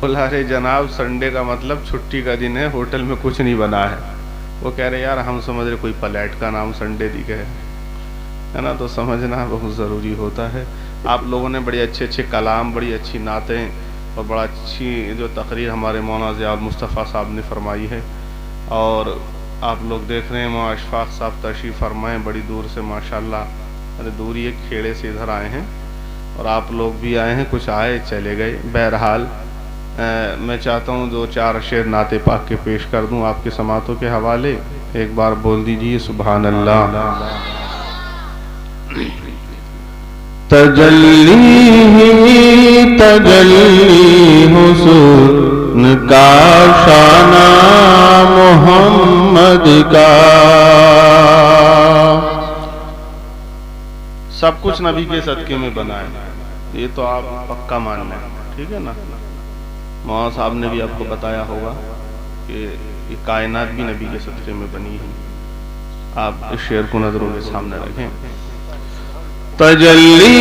بولا ارے جناب سنڈے کا مطلب چھٹی کا دن ہے، ہوٹل میں کچھ نہیں بنا ہے۔ وہ کہہ رہے یار ہم سمجھ رہے کوئی پلیٹ کا نام سنڈے دکھے ہے نا، تو سمجھنا بہت ضروری ہوتا ہے۔ آپ لوگوں نے بڑے اچھے اچھے کلام، بڑی اچھی نعتیں اور بڑا اچھی جو تقریر ہمارے مولانا ضیاء المصطفیٰ صاحب نے فرمائی ہے، اور آپ لوگ دیکھ رہے ہیں مولانا اشفاق صاحب تشریف فرمائے بڑی دور سے ماشاءاللہ، دور ہی ایک کھیڑے سے ادھر آئے ہیں، اور آپ لوگ بھی آئے ہیں، کچھ آئے چلے گئے۔ بہرحال میں چاہتا ہوں 2-4 شعر نعت پاک کے پیش کر دوں آپ کے سماعتوں کے حوالے۔ ایک بار بول دیجئے سبحان اللہ۔ تجلی حسن کا شانہ محمد کا، سب کچھ نبی کے صدقے میں بنا ہے، یہ تو آپ پکا ماننا ہے، ٹھیک ہے نا۔ مولانا صاحب نے بھی آپ کو بتایا ہوگا کہ یہ کائنات بھی نبی کے صدقے میں بنی ہے۔ آپ اس شعر کو نظروں کے سامنے رکھیں۔ تجلی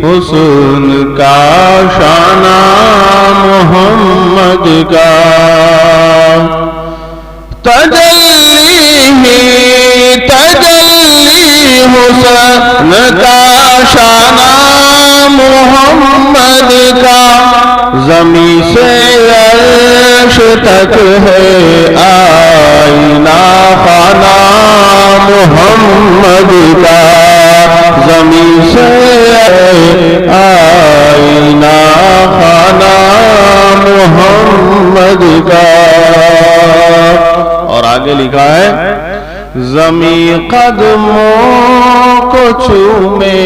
حسن کا شانہ محمد کا، تجلی حسن کا شانہ محمد کا، زمین سے عرش تک ہے آئینہ خانہ محمد کا، زمین سے آئینہ خانہ محمد کا۔ اور آگے لکھا ہے زمین قدموں کو چومے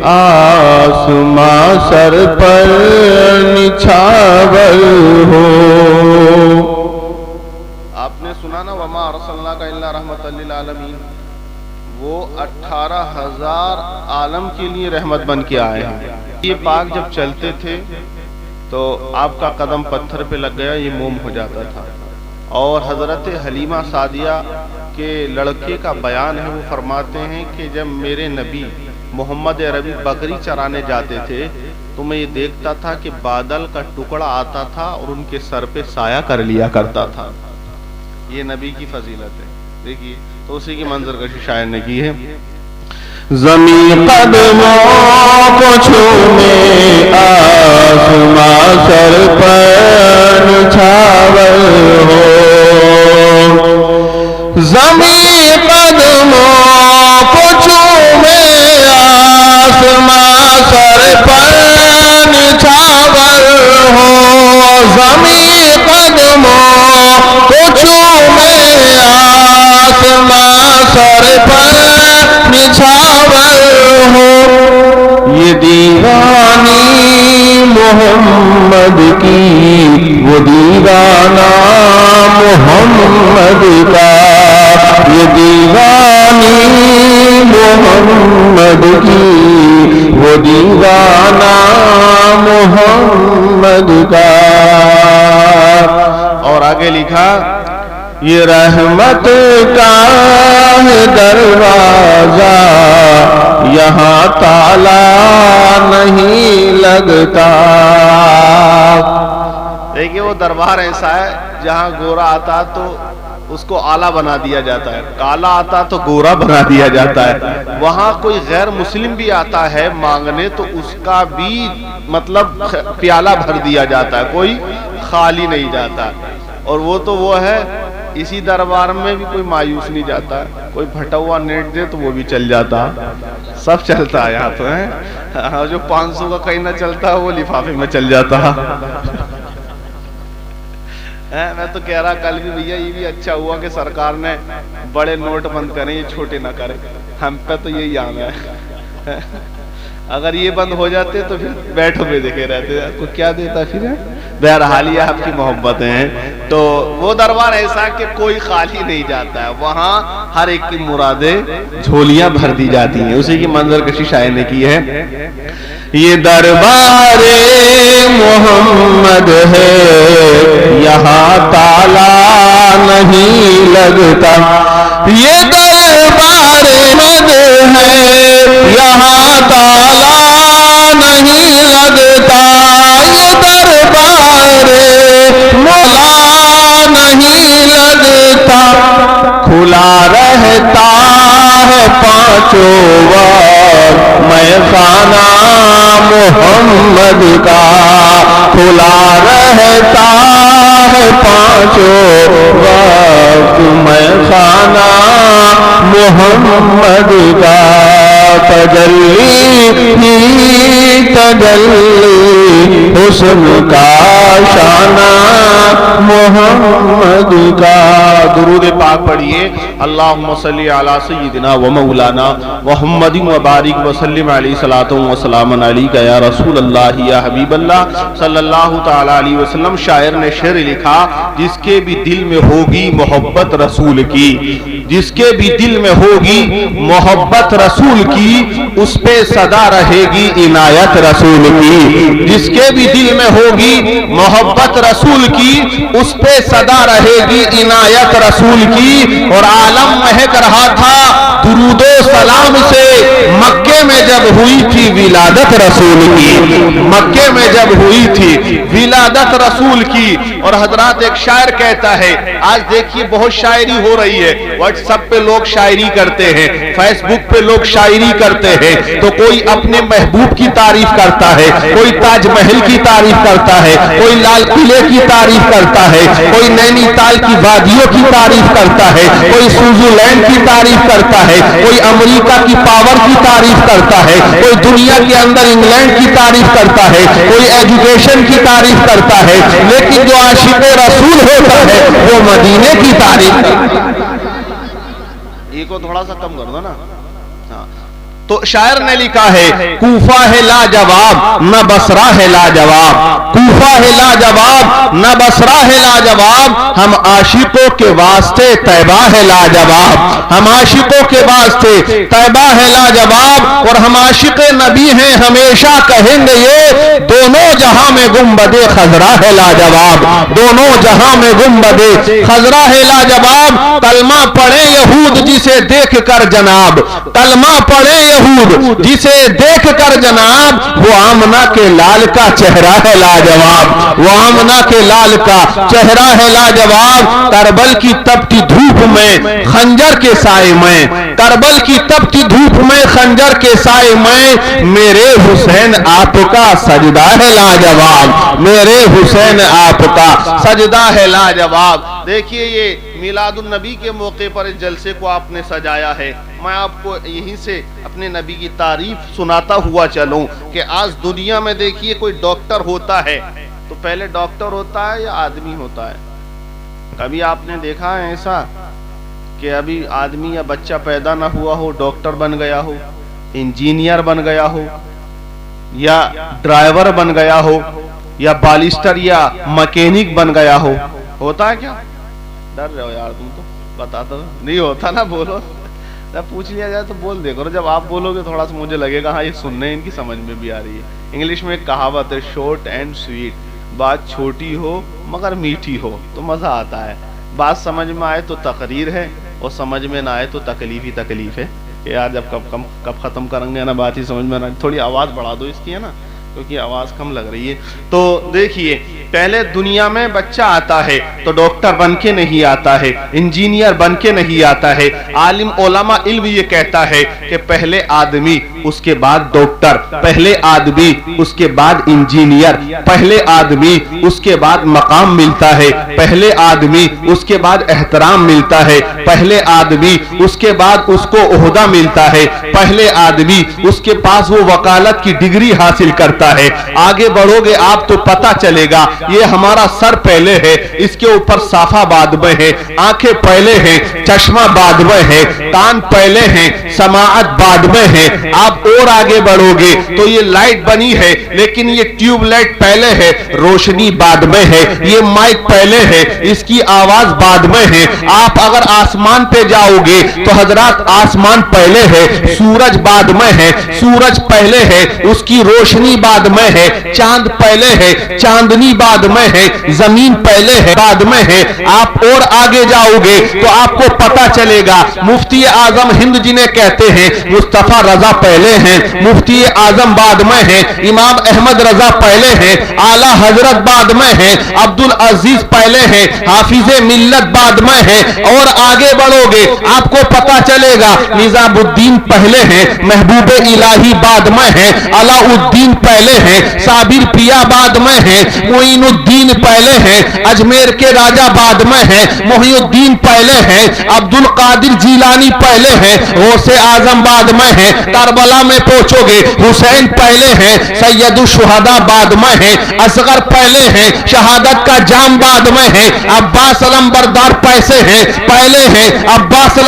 آسماں سر پر نچھاور ہو۔ آپ نے سنا نا وما ارسلناک الا رحمۃ للعالمین، وہ 18,000 عالم کے لیے رحمت بن کے آئے ہیں۔ یہ پاک جب چلتے تھے تو آپ کا قدم پتھر پہ لگ گیا، یہ موم ہو جاتا تھا۔ اور حضرت حلیمہ سعدیہ کے لڑکے کا بیان ہے، وہ فرماتے ہیں کہ جب میرے نبی محمد عربی بکری چرانے جاتے تھے تو میں یہ دیکھتا تھا کہ بادل کا ٹکڑا آتا تھا اور ان کے سر پہ سایہ کر لیا کرتا تھا۔ یہ نبی کی فضیلت ہے، دیکھیے تو اسی کی منظر کشی شاعر نے کی ہے۔ زمین قدموں کو چھومے آسماں سر پر نچھاور ہو، زمین قدموں کو چھومے آسماں سر پر نچھاور ہو، زمین قدموں کو چھومے آسماں سر پر نچھاور ہو، یہ دیوانی محمد کی وہ دیوانہ محمد کا، یہ دیوانی محمد کی وہ دیوانہ محمد کا۔ اور آگے لکھا یہ رحمت کا ہے دروازہ، یہاں تالا نہیں لگتا۔ دیکھیے وہ دربار ایسا ہے جہاں گورا آتا تو اس کو آلہ بنا دیا جاتا ہے، کالا آتا تو گورا بنا دیا جاتا ہے۔ وہاں کوئی غیر مسلم بھی آتا ہے مانگنے تو اس کا بھی مطلب پیالہ بھر دیا جاتا ہے، کوئی خالی نہیں جاتا۔ اور وہ تو وہ ہے، اسی دربار میں بھی کوئی مایوس نہیں جاتا، کوئی پھٹا ہوا نیٹ دے تو وہ بھی چل جاتا، سب چلتا ہے یہاں تو ہے۔ جو 500 کا کہیں نہ چلتا وہ لفافے میں چل جاتا۔ میں تو کہہ رہا کل بھی بھیا یہ بھی اچھا ہوا کہ سرکار نے بڑے نوٹ بند کریں، یہ چھوٹے نہ کریں، ہم پہ تو یہی آم ہے۔ اگر یہ بند ہو جاتے تو پھر بیٹھو بے دیکھے رہتے، کو کیا دیتا پھر؟ بہرحال یہ آپ کی محبت ہیں۔ تو وہ دربار ایسا کہ کوئی خالی نہیں جاتا ہے، وہاں ہر ایک کی مرادیں جھولیاں بھر دی جاتی ہیں، اسی کی منظر کشی شاعر نے کی ہے۔ یہ دربار محمد ہے، یہاں تالا نہیں لگتا، یہ دربار محمد ہے، یہاں تالا نہیں پانچوں وقت میں خانہ محمد کا کھلا رہتا ہے، پانچوں وقت میں خانہ محمد کا تجلی ہی تجلی حسن کا شانہ محمد کا۔ درود پاک پڑھیے، اللہم صلی علی سیدنا و مولانا محمد و بارک وسلم علیہ صلاۃ و سلام علیک یا رسول اللہ یا حبیب اللہ صلی اللہ تعالی علیہ وسلم۔ شاعر نے شعر لکھا، جس کے بھی دل میں ہوگی محبت رسول کی، جس کے بھی دل میں ہوگی محبت رسول کی، اس پہ صدا رہے گی عنایت رسول کی، جس کے بھی دل میں ہوگی محبت رسول کی، اس پہ صدا رہے گی عنایت رسول کی۔ اور عالم مہک رہا تھا درود و سلام سے، مکے میں جب ہوئی تھی ولادت رسول کی، مکے میں جب ہوئی تھی ولادت رسول کی۔ اور حضرات ایک شاعر کہتا ہے، آج دیکھیے بہت شاعری ہو رہی ہے، واٹس ایپ پہ لوگ شاعری کرتے ہیں، فیس بک پہ لوگ شاعری کرتے ہیں، تو کوئی اپنے محبوب کی تعریف کرتا ہے، کوئی تاج محل کی تعریف کرتا ہے، کوئی لال قلعے کی تعریف کرتا ہے، کوئی نینی تال کی وادیوں کی تعریف کرتا ہے، کوئی سوئٹزر لینڈ کی تعریف کرتا ہے، کوئی امریکہ کی پاور کی تعریف کرتا ہے، کوئی دنیا کے اندر انگلینڈ کی تعریف کرتا ہے، کوئی ایجوکیشن کی تعریف کرتا ہے، لیکن جو عاشق رسول ہوتا ہے وہ مدینے کی تعریف کرتا ہے۔ یہ کو تھوڑا سا کم کر دو نا۔ تو شاعر نے لکھا ہے، کوفہ ہے لاجواب نہ بصرہ ہے لاجواب، کوفہ ہے لاجواب نہ بصرہ ہے لاجواب، ہم عاشقوں کے واسطے طیبہ ہے لاجواب، ہم عاشقوں کے واسطے طیبہ ہے لاجواب، اور ہم عاشق نبی ہیں ہمیشہ کہیں گے یہ، دونوں جہاں میں گنبد خضرا ہے لاجواب، دونوں جہاں میں گنبد خضرا ہے لاجواب۔ کلمہ پڑھے یہود جسے دیکھ کر جناب، کلمہ پڑھے جسے دیکھ کر جناب، وہ آمنہ کے لال کا چہرہ ہے لاجواب، وہ آمنہ کے لال کا چہرہ ہے لاجواب۔ کربل کی تپتی دھوپ میں خنجر کے سائے میں، کربل کی تپتی دھوپ میں خنجر کے سائے میں، میرے حسین آپ کا سجدہ ہے لاجواب، میرے حسین آپ کا سجدہ ہے لاجواب۔ دیکھیے یہ میلاد النبی کے موقع پر اس جلسے کو آپ نے سجایا ہے، میں آپ کو یہیں سے اپنے نبی کی تعریف سناتا ہوا چلوں کہ آج دنیا میں دیکھیے کوئی ڈاکٹر ہوتا ہے تو پہلے ڈاکٹر ہوتا ہے یا آدمی ہوتا ہے؟ کبھی آپ نے دیکھا ہے ایسا کہ ابھی آدمی یا بچہ پیدا نہ ہوا ہو ڈاکٹر بن گیا ہو، انجینئر بن گیا ہو، یا ڈرائیور بن گیا ہو، یا بالسٹر یا مکینک بن گیا ہو؟ ہوتا ہے کیا؟ ڈر رہے ہو یار تم تو، بتاتا نہیں ہوتا نا، بولو، جب پوچھ لیا جائے تو بول دے کرو، جب آپ بولو گے تھوڑا سا مجھے لگے گا ہاں یہ سننے ان کی سمجھ میں بھی آ رہی ہے۔ انگلش میں ایک کہاوت ہے، شورٹ اینڈ سویٹ، بات چھوٹی ہو مگر میٹھی ہو تو مزہ آتا ہے، بات سمجھ میں آئے تو تقریر ہے، اور سمجھ میں نہ آئے تو تکلیف ہی تکلیف ہے کہ یار جب کب ختم کریں گے نا بات ہی سمجھ میں نہ، تھوڑی آواز بڑھا دو اس کی ہے نا، کیونکہ آواز کم لگ رہی ہے۔ تو دیکھیے پہلے دنیا میں بچہ آتا ہے تو ڈاکٹر بن کے نہیں آتا ہے، انجینئر بن کے نہیں آتا ہے، عالم علماء علم یہ کہتا ہے کہ پہلے آدمی اس کے بعد ڈاکٹر، پہلے آدمی اس کے بعد انجینئر، پہلے آدمی اس کے بعد مقام ملتا ہے، پہلے آدمی اس کے بعد احترام ملتا ہے، پہلے آدمی اس کے بعد اس کو عہدہ ملتا ہے، پہلے آدمی اس کے پاس وہ وکالت کی ڈگری حاصل کرتا ہے۔ آگے بڑھو گے آپ تو پتہ چلے گا یہ ہمارا سر پہلے ہے، اس کے اوپر صافہ بعد میں ہے، آنکھیں پہلے ہیں، چشمہ بعد میں ہے، کان پہلے ہیں، سماعت بعد میں ہے۔ آپ اور آگے بڑھو گے تو یہ لائٹ بنی ہے لیکن یہ ٹیوب لائٹ پہلے ہے، روشنی بعد میں ہے، یہ مائک پہلے ہے، اس کی آواز بعد میں ہے۔ آپ اگر آسمان پہ جاؤ گے تو حضرات آسمان پہلے ہے، سورج بعد میں ہے، سورج پہلے ہے، اس کی روشنی بعد میں ہے، چاند پہلے ہے، چاندنی بعد میں ہے، زمین پہلے ہے بعد بعد میں ہے. آپ اور آگے جاؤ گے تو آپ کو پتا چلے گا مفتی اعظم ہند جنہیں کہتے ہیں مصطفیٰ رضا پہلے ہیں, مفتی اعظم بعد میں ہیں, امام احمد رضا پہلے ہیں, اعلیٰ حضرت بعد میں ہیں, عبدالعزیز پہلے ہیں, حافظ ملت بعد میں ہیں. اور آگے بڑھو گے آپ کو پتا چلے گا نظام الدین پہلے ہیں, محبوب الہی بعد میں ہیں, علاء الدین پہلے ہیں, صابر پیا بعد میں ہیں, معین الدین پہلے ہیں, اجمیر کے راجہ بعد میں ہیں, محی الدین پہلے ہیں, عبد القادر جیلانی پہلے ہیں, غوث اعظم بعد میں ہیں. کربلا میں پہنچو گے حسین پہلے ہیں, سید الشہداء بعد میں ہیں, اصغر پہلے ہیں, شہادت کا جام بعد میں ہیں, عباس علمبردار پیسے ہیں پہلے ہیں, عباس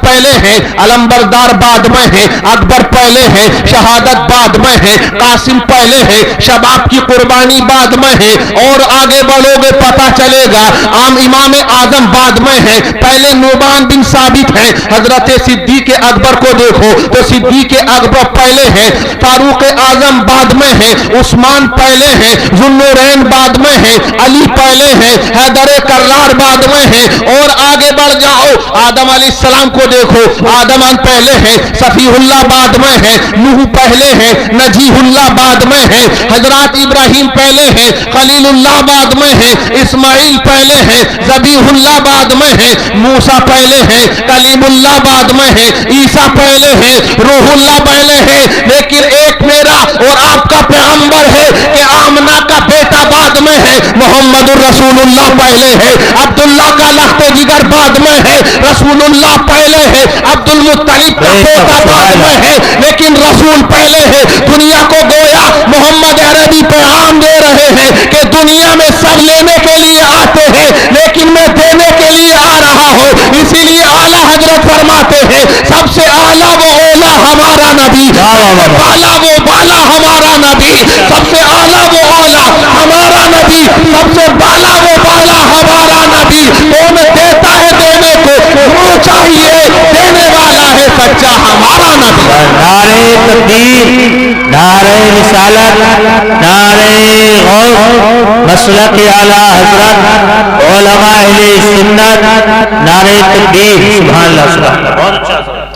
پہلے ہیں, علمبردار بعد میں ہیں, اکبر پہلے ہیں, شہادت بعد میں ہیں, قاسم پہلے ہیں, شباب کی قربانی بعد میں ہے. اور آگے بڑھو گے پتا چلے گا عام امام اعظم بعد میں ہیں, پہلے نعمان بن ثابت ہیں. حضرت صدیق اکبر کو دیکھو تو صدیق اکبر پہلے ہیں, فاروق اعظم بعد میں ہیں, عثمان پہلے ہیں, ذوالنورین بعد میں ہیں, علی پہلے ہیں, حیدر کرار بعد میں ہیں. اور آگے بڑھ جاؤ آدم علیہ السلام کو دیکھو, آدم پہلے ہیں, صفی اللہ بعد میں ہیں, نوح پہلے ہیں, نجیح اللہ بعد میں ہیں, حضرات ابراہیم پہلے ہیں, خلیل اللہ بعد میں ہیں, اسماعیل پہلے ہیں, ذبیح اللہ بعد میں ہیں, موسیٰ پہلے ہیں, کلیم اللہ بعد میں ہیں, عیسیٰ پہلے ہیں, روح اللہ پہلے ہیں. لیکن ایک میرا اور آپ کا پیغمبر ہے کہ آمنہ کا بیٹا بعد میں ہے, محمد الرسول اللہ پہلے ہے, عبداللہ کا لخت جگر بعد میں ہے, رسول اللہ پہلے ہے, عبد المطلب کا بیٹا بعد میں ہے, لیکن رسول پہلے ہے. دنیا کو گویا محمد عربی پیغام دے رہے ہیں کہ دنیا میں سب لینے کے لیے آتے ہیں لیکن میں دینے کے لیے آ رہا ہوں. اسی لیے اعلیٰ حضرت فرماتے ہیں سب سے اعلیٰ وہ اولا ہمارا نبی, بالا وہ بالا ہمارا نبی, سب سے اعلیٰ وہ اولا ہمارا نبی, سب سے بالا وہ بالا ہمارا نبی. کون دیتا ہے دینے کو, وہ چاہیے دینے والا ہے سچا ہمارا نبی. نعرہ تکبیر, نعرہ رسالت, نعرہ غوث, مسلک اعلیٰ حضرت, علماء اہل سنت, نعرہ تکبیر. سبحان اللہ, سبحان اللہ. بہت اچھا.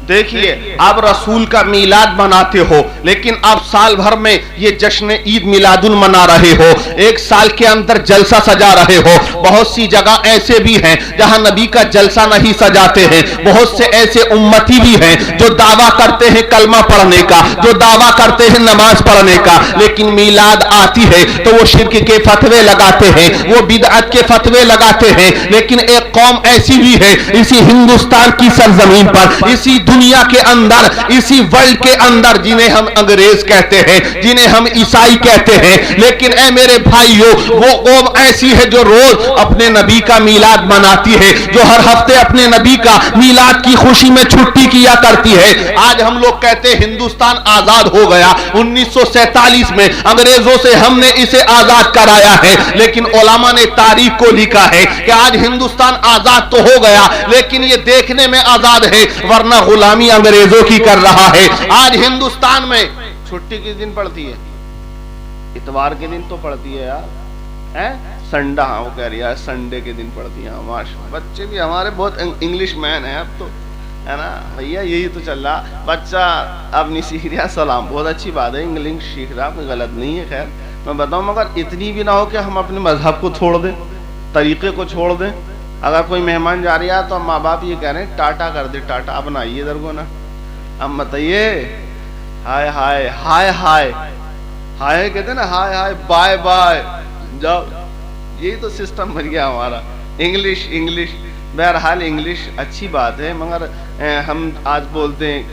دیکھیے آپ رسول کا میلاد مناتے ہو لیکن آپ سال بھر میں یہ جشن عید میلاد منا رہے ہو, ایک سال کے اندر جلسہ سجا رہے ہو. بہت سی جگہ ایسے بھی ہیں جہاں نبی کا جلسہ نہیں سجاتے ہیں. بہت سے ایسے امتی بھی ہیں جو دعویٰ کرتے ہیں کلمہ پڑھنے کا, جو دعویٰ کرتے ہیں نماز پڑھنے کا, لیکن میلاد آتی ہے تو وہ شرک کے فتوے لگاتے ہیں, وہ بدعت کے فتوے لگاتے ہیں. لیکن ایک قوم ایسی بھی ہے اسی ہندوستان کی سرزمین پر, اسی دنیا کے اندر, اسی ورلڈ کے اندر, جنہیں ہم انگریز کہتے ہیں, جنہیں ہم عیسائی کہتے ہیں. لیکن اے میرے بھائیو وہ قوم ایسی ہے جو روز اپنے نبی کا میلاد مناتی ہے, جو ہر ہفتے اپنے نبی کا میلاد کی خوشی میں چھٹی کیا کرتی ہے. آج ہم لوگ کہتے ہیں ہندوستان آزاد ہو گیا 1947 میں, انگریزوں سے ہم نے اسے آزاد کرایا ہے. لیکن علماء نے تاریخ کو لکھا ہے کہ آج ہندوستان آزاد تو ہو گیا لیکن یہ دیکھنے میں آزاد ہے, ورنہ غلامی انگریزوں کی کر رہا ہے. آج ہندوستان میں چھٹی کس دن پڑتی ہے, اتوار کے دن تو پڑتی ہے یار, سنڈے, ہاں وہ کہہ رہی ہے سنڈے کے دن پڑتی ہے. ماشاءاللہ بچے بھی ہمارے بہت انگلش مین ہیں اب تو, ہے نا بھیا, یہی تو چل رہا. بچہ اب نہیں سیکھ رہا, سلام, بہت اچھی بات ہے, انگلش سیکھ رہا, کوئی غلط نہیں ہے. خیر میں بتاؤں مگر اتنی بھی نہ ہو کہ ہم اپنے مذہب کو چھوڑ دیں, طریقے کو چھوڑ دیں. اگر کوئی مہمان جا رہا ہے تو ماں باپ یہ کہہ رہے ہیں ٹاٹا کر دے, ٹاٹا اب نہ آئیے ادھر کو نا, اب بتائیے ہائے ہائے ہائے ہائے ہائے کہتے ہیں نا, ہائے ہائے بائے بائے جاؤ. یہی تو سسٹم بن گیا ہمارا, انگلش انگلش. بہرحال انگلش اچھی بات ہے مگر ہم آج بولتے ہیں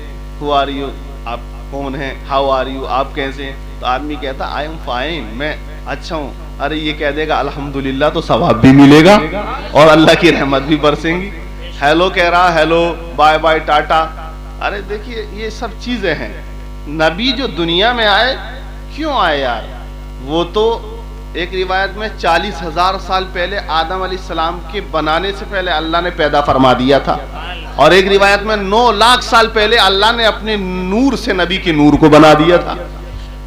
ہو آر یو, آپ کون ہیں, ہاؤ آر یو, آپ کیسے ہیں, تو آدمی کہتا آئی ایم فائن, میں اچھا ہوں. ارے یہ کہہ دے گا الحمدللہ تو ثواب بھی ملے گا اور اللہ کی رحمت بھی برسیں گی. ہیلو کہہ رہا, ہیلو, بائے بائے, ٹاٹا. ارے دیکھیے یہ سب چیزیں ہیں. نبی جو دنیا میں آئے کیوں آئے یار, وہ تو ایک روایت میں 40,000 سال پہلے آدم علیہ السلام کے بنانے سے پہلے اللہ نے پیدا فرما دیا تھا, اور ایک روایت میں 9 لاکھ سال پہلے اللہ نے اپنے نور سے نبی کے نور کو بنا دیا تھا.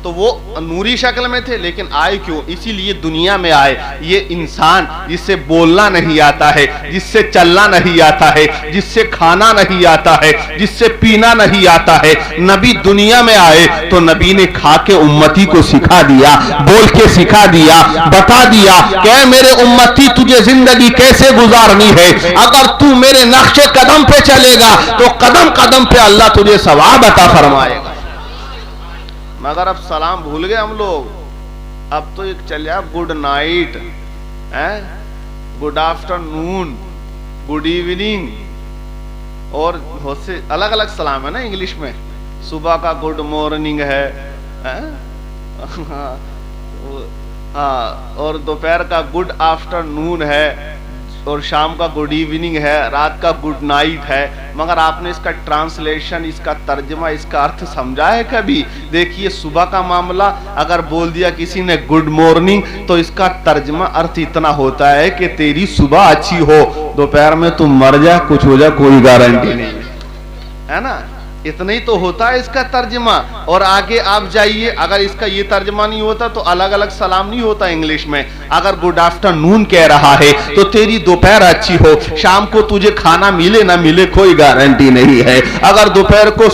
تو وہ نوری شکل میں تھے، لیکن آئے کیوں؟ اسی لیے دنیا میں آئے یہ انسان جس سے بولنا نہیں آتا ہے، جس سے چلنا نہیں آتا ہے، جس سے کھانا نہیں آتا ہے، جس سے پینا نہیں آتا ہے، نبی دنیا میں آئے تو نبی نے کھا کے امتی کو سکھا دیا، بول کے سکھا دیا، بتا دیا کہ اے میرے امتی تجھے زندگی کیسے گزارنی ہے، اگر تو میرے نقش قدم پہ چلے گا تو قدم قدم پہ اللہ تجھے ثواب عطا فرمائے گا۔ مگر اب سلام بھول گئے ہم لوگ، اب تو ایک چلیا گڈ نائٹ، گڈ آفٹر نون، گڈ ایوننگ، اور بہت سے الگ الگ سلام ہے نا انگلش میں، صبح کا گڈ مارننگ ہے، اور دوپہر کا گڈ آفٹر نون ہے، اور شام کا گڈ ایوننگ ہے، رات کا گڈ نائٹ ہے، مگر آپ نے اس کا ٹرانسلیشن، اس کا ترجمہ، اس کا ارتھ سمجھا ہے کبھی؟ دیکھیے صبح کا معاملہ اگر بول دیا کسی نے گڈ مارننگ تو اس کا ترجمہ ارتھ اتنا ہوتا ہے کہ تیری صبح اچھی ہو، دوپہر میں تم مر جا، کچھ ہو جا، کوئی گارنٹی نہیں ہے نا، اتنا ہی تو ہوتا ہے اس کا ترجمہ۔ اور آگے آپ جائیے، اگر اس کا یہ ترجمہ نہیں ہوتا تو الگ الگ سلام نہیں ہوتا انگلش میں، اگر گڈ آفٹر نون کہہ رہا ہے تو تیری دوپہر اچھی ہو، شام کو تجھے کھانا ملے نہ ملے کوئی گارنٹی نہیں ہے، اگر دوپہر کو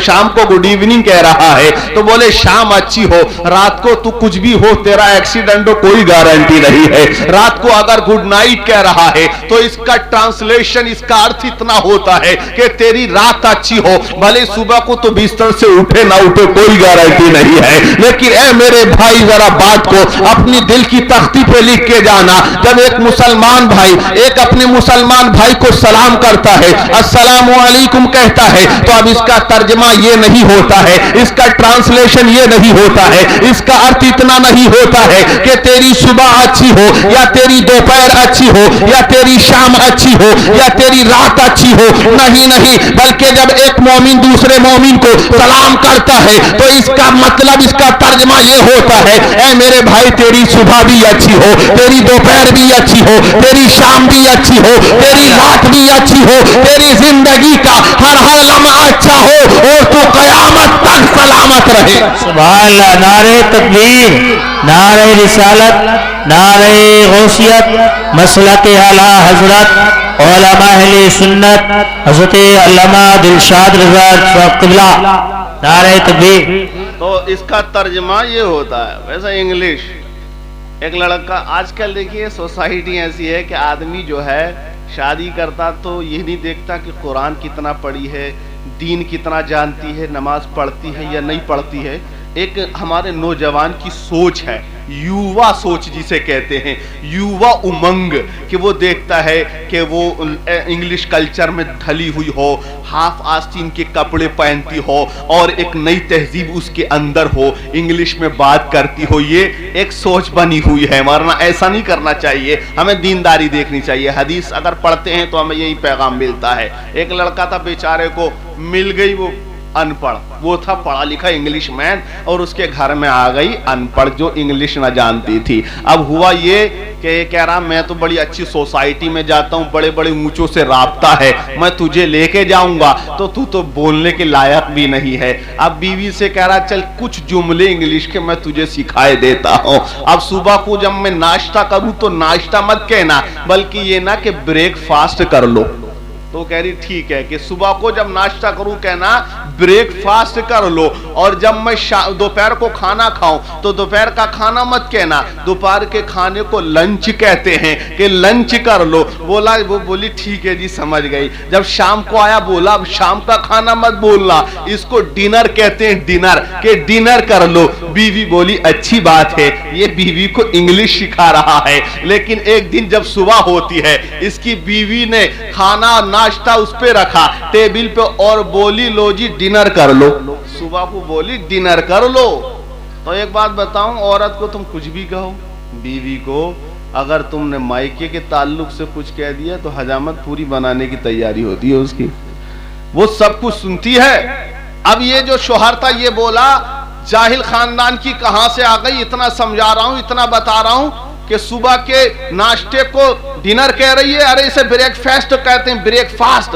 شام کو گڈ ایوننگ کہہ رہا ہے تو بولے شام اچھی ہو، رات کو تو کچھ بھی ہو، تیرا ایکسیڈنٹ ہو، کوئی گارنٹی نہیں ہے، رات کو اگر گڈ نائٹ کہہ رہا ہے تو اس کا ٹرانسلیشن، اس کا ارتھ اتنا ہوتا ہے کہ تیری رات اچھی ہو، بھلے صبح کو تو بستر سے اٹھے نہ اٹھے کوئی گارنٹی نہیں ہے، لیکن اے میرے بھائی ذرا بات کو اپنی دل کی تختی پہ لکھ کے جانا، جب ایک مسلمان بھائی ایک اپنے مسلمان بھائی کو سلام کرتا ہے، السلام علیکم کہتا ہے، تو اب اس کا ترجمہ یہ نہیں ہوتا ہے، اس کا ٹرانسلیشن یہ نہیں ہوتا ہے، اس کا ارتھ اتنا نہیں ہوتا ہے کہ تیری صبح اچھی ہو، یا تیری دوپہر اچھی ہو، یا تیری شام اچھی ہو، یا تیری رات اچھی ہو، نہیں، بلکہ جب ایک مومن دوسرے مومن کو سلام کرتا ہے تو اس کا مطلب، اس کا ترجمہ یہ ہوتا ہے، اے میرے بھائی تیری صبح بھی اچھی ہو، تیری دوپہر بھی اچھی ہو، تیری شام بھی اچھی ہو، تیری رات بھی اچھی ہو، تیری زندگی کا ہر لمحہ اچھا ہو، اور تو قیامت تک سلامت رہے۔ سبحان اللہ، نعرہ تکبیر، نعرہ رسالت، نعرہ غوثیت، مسلک اعلی حضرت علماء اہل سنت حضرت علامہ دلشاد رضا قبلہ، نعرہ تکبیر۔ تو اس کا ترجمہ یہ ہوتا ہے، ویسا انگلش ایک لڑکا، آج کل دیکھیے سوسائٹی ایسی ہے کہ آدمی جو ہے شادی کرتا تو یہ نہیں دیکھتا کہ قرآن کتنا پڑھی ہے، دین کتنا جانتی ہے، نماز پڑھتی ہے یا نہیں پڑھتی ہے۔ ایک ہمارے نوجوان کی سوچ ہے، یووا سوچ جسے کہتے ہیں، یووا امنگ، کہ وہ دیکھتا ہے کہ وہ انگلش کلچر میں ڈھلی ہوئی ہو، ہاف آستین کے کپڑے پہنتی ہو، اور ایک نئی تہذیب اس کے اندر ہو، انگلش میں بات کرتی ہو، یہ ایک سوچ بنی ہوئی ہے، ورنہ ایسا نہیں کرنا چاہیے، ہمیں دینداری دیکھنی چاہیے، حدیث اگر پڑھتے ہیں تو ہمیں یہی پیغام ملتا ہے۔ ایک لڑکا تھا بیچارے کو مل گئی وہ ان پڑھ، وہ تھا پڑھا لکھا انگلش مین، اور اس کے گھر میں آ گئی ان پڑھ جو انگلش نہ جانتی تھی۔ اب ہوا یہ کہ یہ کہہ رہا میں تو بڑی اچھی سوسائٹی میں جاتا ہوں، بڑے بڑے اونچوں سے رابطہ ہے، میں تجھے لے کے جاؤں گا تو بولنے کے لائق بھی نہیں ہے۔ اب بیوی سے کہہ رہا چل کچھ جملے انگلش کے میں تجھے سکھائے دیتا ہوں، اب صبح کو جب میں ناشتہ کروں تو ناشتہ مت کہنا، بلکہ یہ نہ کہ بریک فاسٹ کر لو۔ تو کہہ رہی ٹھیک ہے کہ صبح کو جب ناشتہ کروں کہنا بریک فاسٹ کر لو، اور جب میں دوپہر کو کھانا کھاؤں تو دوپہر کا کھانا مت کہنا، دوپہر کے کھانے کو لنچ کہتے ہیں کہ لنچ کر لو۔ بولا، وہ بولی ٹھیک ہے جی سمجھ گئی۔ جب شام کو آیا بولا اب شام کا کھانا مت بولنا، اس کو ڈنر کہتے ہیں، ڈنر، کہ ڈنر کر لو۔ بیوی بولی اچھی بات ہے، یہ بیوی کو انگلش سکھا رہا ہے، لیکن ایک دن جب صبح ہوتی ہے اس کی بیوی نے کھانا ناشتہ اس پہ رکھا ٹیبل پہ اور بولی لو جی ڈنر کر لو۔ صبح کو بولی ڈنر کر لو۔ تو ایک بات بتاؤں، عورت کو تم کچھ بھی کہو، بیوی کو اگر تم نے مائکے کے تعلق سے کچھ کہہ دیا تو حجامت پوری بنانے کی تیاری ہوتی ہے اس کی، وہ سب کچھ سنتی ہے۔ اب یہ جو شوہر تھا یہ بولا جاہل خاندان کی کہاں سے آ گئی، اتنا سمجھا رہا ہوں، اتنا بتا رہا ہوں کہ صبح کے ناشتے کو ڈنر کہہ رہی ہے، ارے اسے بریک فاسٹ کہتے ہیں، بریک فاسٹ،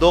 2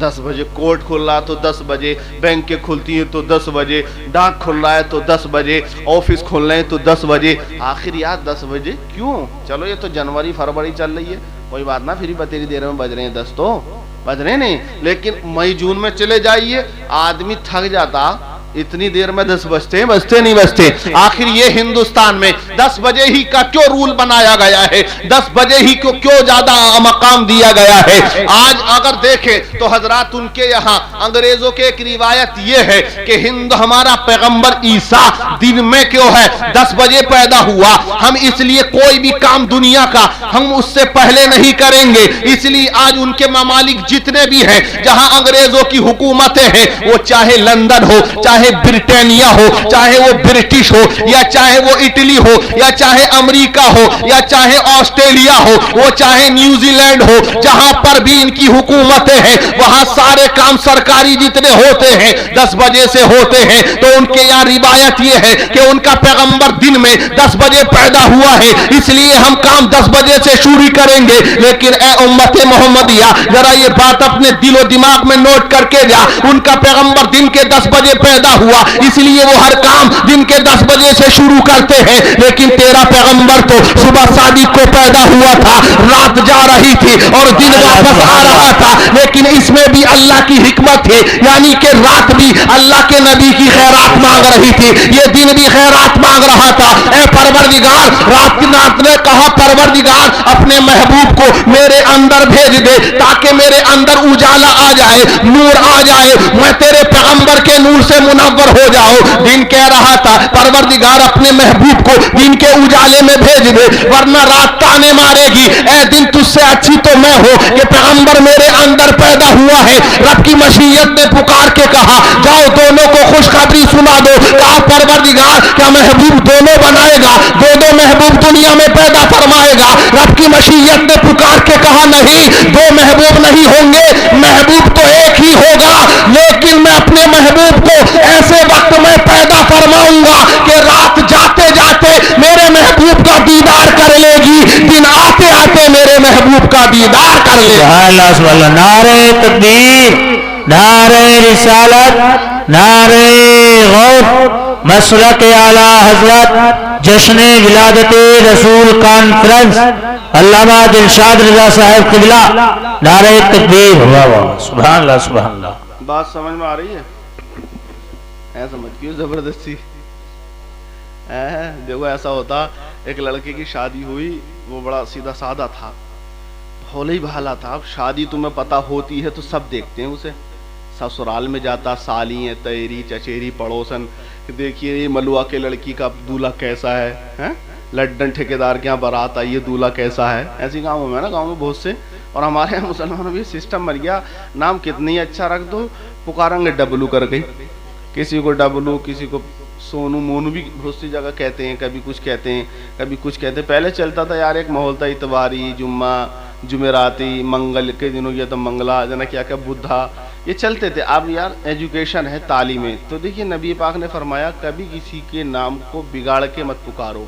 10 بجے. کوٹ کھل رہا تو 10 بجے, بینکیں کھلتی ہیں تو 10 بجے, ڈاک کھل رہا ہے تو 10 بجے, آفس کھل رہے ہیں تو 10 بجے. آخر یار 10 بجے کیوں؟ چلو یہ تو جنوری فروری چل رہی ہے, کوئی بات نہ, پھر بتیری دیر میں بج رہے ہیں 10 تو بج رہے نہیں, لیکن مئی جون میں چلے جائیے آدمی تھک جاتا, اتنی دیر میں 10 بجتے نہیں بجتے. آخر یہ ہندوستان میں 10 بجے ہی کا کیوں رول بنایا گیا ہے؟ 10 بجے ہی کو کیوں زیادہ مقام دیا گیا ہے؟ آج اگر دیکھیں تو حضرات ان کے یہاں انگریزوں کے ایک روایت یہ ہے کہ ہمارا پیغمبر عیسیٰ دن میں کیوں ہے 10 بجے پیدا ہوا, ہم اس لیے کوئی بھی کام دنیا کا ہم اس سے پہلے نہیں کریں گے. اس لیے آج ان کے ممالک جتنے بھی ہیں جہاں انگریزوں کی حکومتیں ہیں, وہ چاہے لندن ہو, چاہے برطانیہ ہو, چاہے وہ برٹش ہو, یا چاہے وہ اٹلی ہو, یا چاہے امریکہ ہو, یا چاہے آسٹریلیا ہو, وہ چاہے نیوزی لینڈ ہو, جہاں پر بھی ان کی حکومتیں ہیں وہاں سارے کام سرکاری جتنے ہوتے ہیں 10 بجے سے ہوتے ہیں. تو ان کے یہاں روایت یہ ہے کہ ان کا پیغمبر دن میں 10 بجے پیدا ہوا ہے, اس لیے ہم کام 10 بجے سے شروع کریں گے. لیکن اے امت محمدیہ, ذرا یہ بات اپنے دل و دماغ میں نوٹ کر کے جا, ان کا پیغمبر دن کے 10 بجے پیدا ہوا, اس لیے وہ ہر کام دن کے 10 بجے سے شروع کرتے ہیں. لیکن تیرا پیغمبر تو صبح صادق کو پیدا ہوا تھا, رات جا رہی تھی اور دن واپس آ رہا تھا, لیکن اس میں بھی اللہ کی حکمت ہے, یعنی کہ رات بھی اللہ کے نبی کی خیرات مانگ رہی تھی, یہ دن بھی خیرات مانگ رہا تھا. اے پروردگار, رات نے کہا پروردگار اپنے محبوب کو میرے اندر بھیج دے تاکہ میرے اندر اجالا آ جائے, نور آ جائے, میں تیرے پیغمبر کے نور سے منور ہو جاؤ. دن کہہ رہا تھا پروردگار اپنے محبوب کو دن کے اجالے میں بھیج دے ورنہ رات تانے مارے گی. اے دن تجھ سے اچھی تو میں ہو کہ پیغمبر میرے اندر پیدا ہوا ہے. رب کی مشیت نے پکار کے کہا جاؤ دونوں کو خوشخبری سنا دو. کہا پروردگار کیا محبوب دونوں بنائے گا؟ دونوں محبوب دنیا میں پیدا فرمائے گا. رب کی مشیت نے پکار کے کہا نہیں, 2 محبوب نہیں ہوں گے, محبوب تو ایک ہی ہوگا, لیکن میں اپنے محبوب کو ایسے وقت میں پیدا فرماؤں گا کہ رات جاتے جاتے میرے محبوب کا دیدار کر لے گی, دن آتے آتے میرے محبوب کا دیدار کر لے گی. سبحان اللہ. نعرہ تکبیر, نعرہ رسالت, نعرہ غوث, مسلک اعلیٰ حضرت جشن ولادت رسول کانفرنس علامہ دلشاد رضا صاحب قبلہ. نعرہ تکبیر. سبحان اللہ سبحان اللہ. بات سمجھ میں آ رہی ہے؟ ایسا مت کیوں زبردستی. دیکھو ایسا ہوتا, ایک لڑکے کی شادی ہوئی, وہ بڑا سیدھا سادہ تھا, بھولے ہی بھالا تھا. اب شادی تمہیں پتہ ہوتی ہے تو سب دیکھتے ہیں اسے, سسرال میں جاتا سالی ہیں, تیری چچیری پڑوسن, دیکھیے یہ ملوا کے لڑکی کا دولہا کیسا ہے, لڈن ٹھیکیدار کے یہاں بارات آئی ہے, دولہا کیسا ہے. ایسی گاؤں میں نا, گاؤں میں بہت سے, اور ہمارے یہاں مسلمانوں بھی سسٹم مر گیا, نام کتنی اچھا رکھ دو پکاریں گے ڈبلو کر گئی, کسی کو ڈبلو, کسی کو سونو مونو بھی بہت سی جگہ کہتے ہیں, کبھی کچھ کہتے ہیں کبھی کچھ کہتے ہیں. پہلے چلتا تھا یار ایک ماحول تھا, اتواری, جمعہ, جمعراتی, منگل کے دنوں یہ تو منگلا جنا کیا کیا بدھا, یہ چلتے تھے. اب یار ایجوکیشن ہے, تعلیم ہے, تو دیکھیے نبی پاک نے فرمایا کبھی کسی کے نام کو بگاڑ کے مت پکارو,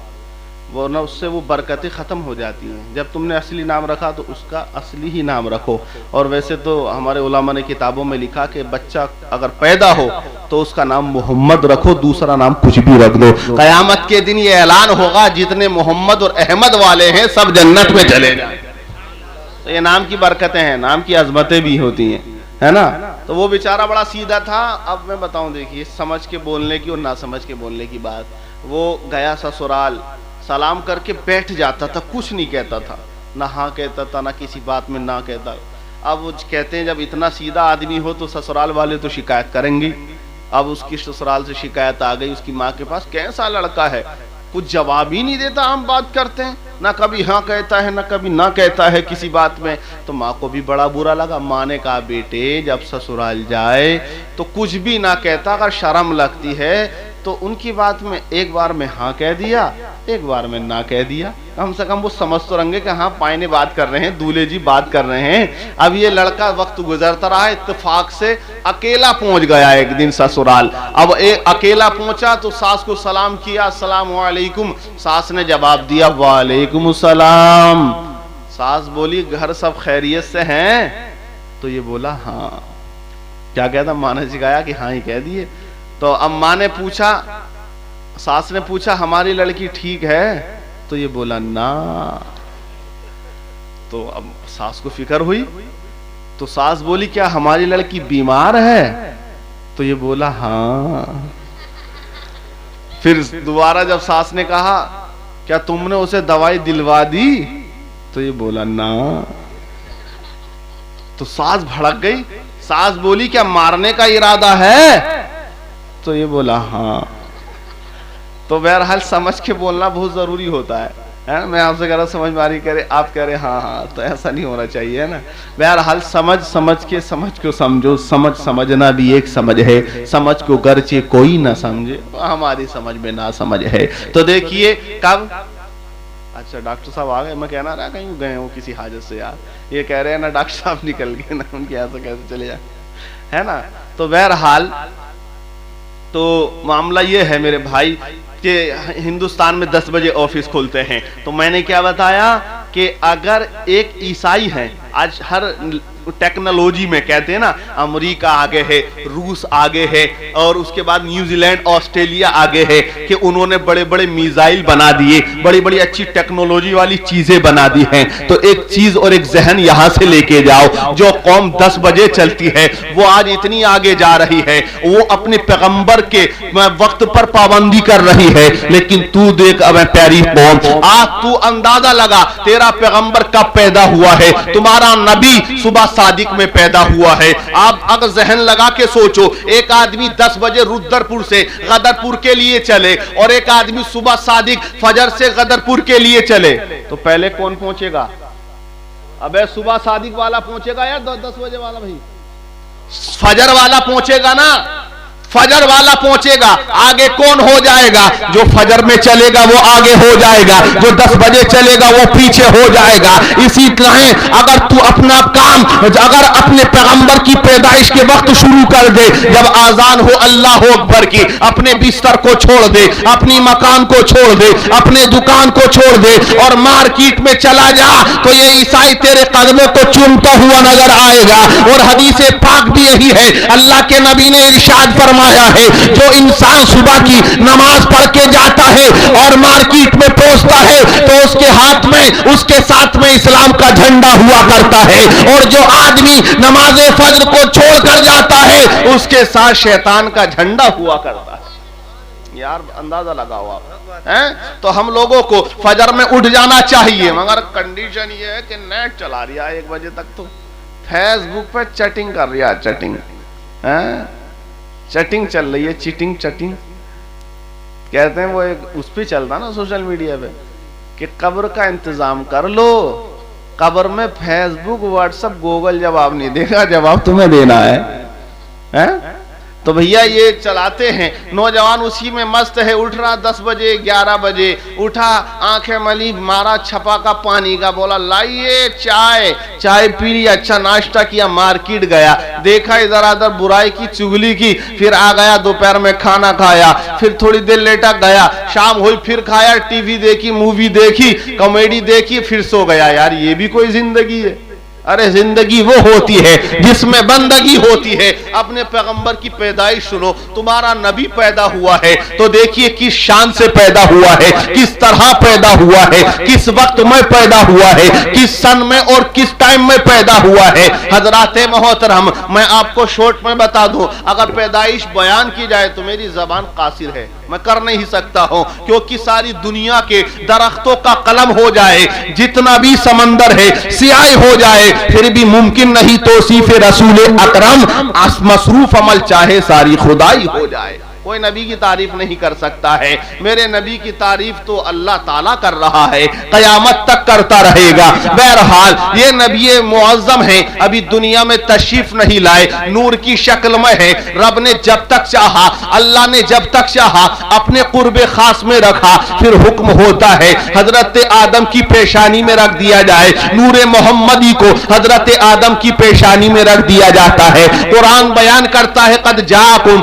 ورنہ اس سے وہ برکتیں ختم ہو جاتی ہیں. جب تم نے اصلی نام رکھا تو اس کا اصلی ہی نام رکھو. اور ویسے تو ہمارے علماء نے کتابوں میں لکھا کہ بچہ اگر پیدا ہو تو اس کا نام محمد رکھو, دوسرا نام کچھ بھی رکھ دو. قیامت کے دن یہ اعلان ہوگا جتنے محمد اور احمد والے ہیں سب جنت میں چلے جائیں. تو یہ نام کی برکتیں ہیں, نام کی عظمتیں بھی ہوتی ہیں, ہے نا. تو وہ بیچارہ بڑا سیدھا تھا. اب میں بتاؤں, دیکھیے سمجھ کے بولنے کی اور نہ سمجھ کے بولنے کی بات. وہ گیا سسرال, سلام کر کے بیٹھ جاتا تھا, کچھ نہیں کہتا تھا, نہ ہاں کہتا تھا, نہ کسی بات میں نہ کہتا. اب وہ کہتے ہیں جب اتنا سیدھا آدمی ہو تو سسرال والے تو شکایت کریں گے. اب اس کی سسرال سے شکایت آ گئی اس کی ماں کے پاس, کیسا لڑکا ہے, کچھ جواب ہی نہیں دیتا, ہم بات کرتے ہیں, نہ کبھی ہاں کہتا ہے نہ کبھی نہ کہتا ہے کسی بات میں. تو ماں کو بھی بڑا برا لگا. ماں نے کہا بیٹے جب سسرال جائے تو کچھ بھی نہ کہتا, اگر شرم لگتی ہے تو ان کی بات میں ایک بار میں ہاں کہہ دیا, ایک بار میں نہ کہہ دیا, کم سے کم وہ سمجھ تو رہیں گے کہ ہاں پائنے بات کر رہے ہیں, دولہے جی بات کر رہے ہیں. اب یہ لڑکا وقت گزرتا رہا, اتفاق سے اکیلا پہنچ گیا ایک دن سسرال. اب اکیلا پہنچا تو ساس کو سلام کیا, السلام علیکم. ساس نے جواب دیا وعلیکم السلام. ساس بولی گھر سب خیریت سے ہیں؟ تو یہ بولا ہاں. کیا کہتا؟ ماں نے سکھایا کہ ہاں ہی کہہ دیے. تو اب ماں نے پوچھا، ساس نے پوچھا ہماری لڑکی ٹھیک ہے؟ تو یہ بولا نا. تو اب ساس کو فکر ہوئی. تو ساس بولی کیا ہماری لڑکی بیمار ہے؟ تو یہ بولا ہاں. پھر دوبارہ جب ساس نے کہا کیا تم نے اسے دوائی دلوا دی؟ تو یہ بولا نا. تو ساس بھڑک گئی. ساس بولی کیا مارنے کا ارادہ ہے؟ تو یہ بولا ہاں. تو بہرحال سمجھ کے بولنا بہت ضروری ہوتا ہے. میں آپ سے کہہ رہا سمجھ ماری کرے، آپ کہہ رہے ہاں ہاں، تو ایسا نہیں ہونا چاہیے نا. بہرحال سمجھ کے سمجھ کو سمجھو. سمجھنا بھی ایک سمجھ ہے. سمجھ کو گرچہ کوئی نہ سمجھے، ہماری سمجھ میں نہ سمجھ ہے. تو دیکھیے کب، اچھا ڈاکٹر صاحب آ گئے. میں کہنا رہا کہیں گئے ہوں کسی حاجت سے یار. یہ کہہ رہے ہیں نا ڈاکٹر صاحب نکل گئے نا، ان کے یہاں سے کیسے چلے جائیں، ہے نا. تو بہرحال تو معاملہ یہ ہے میرے بھائی کہ ہندوستان میں 10 بجے آفس کھلتے ہیں. تو میں نے کیا بتایا کہ اگر ایک عیسائی ہے، آج ہر ٹیکنالوجی میں کہتے ہیں نا امریکہ آگے ہے، روس آگے ہے، اور اس کے بعد نیوزی لینڈ آسٹریلیا آگے ہے کہ انہوں نے بڑے بڑے میزائل بنا دیے، بڑی بڑی اچھی ٹیکنالوجی والی چیزیں بنا دی ہیں. تو ایک چیز اور ایک ذہن یہاں سے لے کے جاؤ، جو قوم 10 بجے چلتی ہے وہ آج اتنی آگے جا رہی ہے، وہ اپنے پیغمبر کے وقت پر پابندی کر رہی ہے. لیکن تو دیکھ اب پیاری قوم، آج تو اندازہ لگا تیرا پیغمبر کب پیدا ہوا ہے. تمہارا نبی صبح صادق میں پیدا ہوا ہے. آپ اگر ذہن لگا کے سوچو، ایک آدمی 10 بجے رودرپور سے غدرپور کے لیے چلے اور ایک آدمی صبح صادق فجر سے غدرپور کے لیے چلے، تو پہلے کون پہنچے گا؟ ابے صبح صادق والا پہنچے گا یا 10 بجے والا؟ بھائی فجر والا پہنچے گا نا، فجر والا پہنچے گا. آگے کون ہو جائے گا؟ جو فجر میں چلے گا وہ آگے ہو جائے گا، جو 10 بجے چلے گا وہ پیچھے ہو جائے گا. اسی طرح اگر تو اپنا کام، اگر اپنے پیغمبر کی پیدائش کے وقت شروع کر دے، جب آذان ہو اللہ اکبر کی، اپنے بستر کو چھوڑ دے، اپنی مکان کو چھوڑ دے، اپنے دکان کو چھوڑ دے اور مارکیٹ میں چلا جا، تو یہ عیسائی تیرے قدموں کو چومتا ہوا نظر آئے گا. اور حدیث پاک بھی یہی ہے، اللہ کے نبی نے ارشاد فرمایا ہے، جو انسان صبح کی نماز پڑھ کے جاتا ہے اور مارکیٹ میں پہنچتا ہے تو اس کے ہاتھ میں، اس کے ساتھ میں اسلام کا جھنڈا ہوا کرتا ہے. اور جو آدمی نماز فجر کو چھوڑ کر جاتا ہے اس کے ساتھ شیطان کا جھنڈا ہوا کرتا ہے. یار اندازہ لگاؤ آپ. تو ہم لوگوں کو فجر میں اٹھ جانا چاہیے، مگر کنڈیشن یہ ہے کہ نیٹ چلا رہی ہے 1 بجے تک، تو فیس بک پہ چیٹنگ کر رہی ہے، چیٹنگ چل رہی ہے، چیٹنگ کہتے ہیں وہ ایک اس پہ چلتا نا سوشل میڈیا پہ کہ قبر کا انتظام کر لو. قبر میں فیس بک، واٹس ایپ، گوگل جواب نہیں دے گا، جواب تمہیں دینا ہے. تو بھیا یہ چلاتے ہیں، نوجوان اسی میں مست ہے. اٹھ رہا 10 بجے 11 بجے اٹھا، آنکھیں ملی، مارا چھپا کا پانی کا، بولا لائیے چائے پی لی، اچھا ناشتہ کیا، مارکیٹ گیا، دیکھا ادھر ادھر برائی کی، چگلی کی، پھر آ گیا دوپہر میں کھانا کھایا، پھر تھوڑی دیر لیٹا گیا، شام ہوئی پھر کھایا، ٹی وی دیکھی، مووی دیکھی، کامیڈی دیکھی، پھر سو گیا. یار یہ بھی کوئی زندگی ہے؟ ارے زندگی وہ ہوتی ہے جس میں بندگی ہوتی ہے. اپنے پیغمبر کی پیدائش سنو. تمہارا نبی پیدا ہوا ہے تو دیکھیے کس شان سے پیدا ہوا ہے، کس طرح پیدا ہوا ہے، کس وقت میں پیدا ہوا ہے، کس سن میں اور کس ٹائم میں پیدا ہوا ہے. حضرات محترم، میں آپ کو شارٹ میں بتا دوں، اگر پیدائش بیان کی جائے تو میری زبان قاصر ہے، میں کر نہیں سکتا ہوں، کیونکہ ساری دنیا کے درختوں کا قلم ہو جائے، جتنا بھی سمندر ہے سیاہ ہو جائے، پھر بھی ممکن نہیں توصیف رسول اکرم. مصروف عمل چاہے ساری خدائی ہو جائے، کوئی نبی کی تعریف نہیں کر سکتا ہے. میرے نبی کی تعریف تو اللہ تعالیٰ کر رہا ہے، قیامت تک کرتا رہے گا. بہرحال یہ نبی معظم ہے، ابھی دنیا میں تشریف نہیں لائے، نور کی شکل میں ہے. رب نے جب تک چاہا، اللہ نے جب تک چاہا اپنے قرب خاص میں رکھا، پھر حکم ہوتا ہے حضرت آدم کی پیشانی میں رکھ دیا جائے. نور محمدی کو حضرت آدم کی پیشانی میں رکھ دیا جاتا ہے. قرآن بیان کرتا ہے قد جاءکم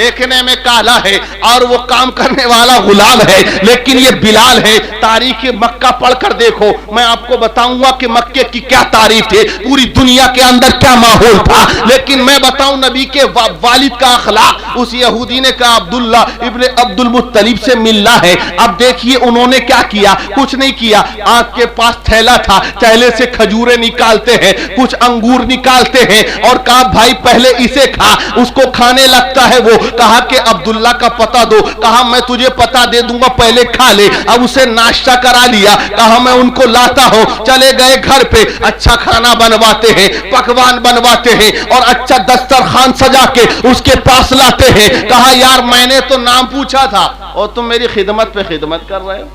دیکھنے میں کالا ہے اور وہ کام کرنے والا غلام ہے، لیکن یہ بلال ہے۔ تاریخ مکہ پڑھ کر دیکھو، میں آپ کو بتاؤں گا کہ مکے کی کیا تعریف تھی، پوری دنیا کے اندر کیا ماحول تھا، لیکن میں بتاؤں نبی کے والد کا اخلاق۔ اس یہودی نے کہا عبداللہ ابن عبد المطلب سے ملنا ہے۔ اب دیکھیے انہوں نے کیا کیا، کچھ نہیں کیا۔ آپ کے پاس تھیلا تھا، تھیلے سے کھجوریں نکالتے ہیں، کچھ انگور نکالتے ہیں اور کہا بھائی پہلے اسے کھا۔ اس کو کھانے لگتا ہے، وہ کہا کہ عبداللہ کا پتہ دو، کہا میں تجھے پتہ دے دوں گا، پہلے کھا لے۔ اب اسے ناشتہ کرا لیا، کہا میں ان کو لاتا ہوں۔ چلے گئے گھر پہ، اچھا کھانا بنواتے ہیں، پکوان بنواتے ہیں اور اچھا دسترخوان سجا کے اس کے پاس لاتے ہیں۔ کہا یار میں نے تو نام پوچھا تھا اور تم میری خدمت پہ خدمت کر رہے ہو۔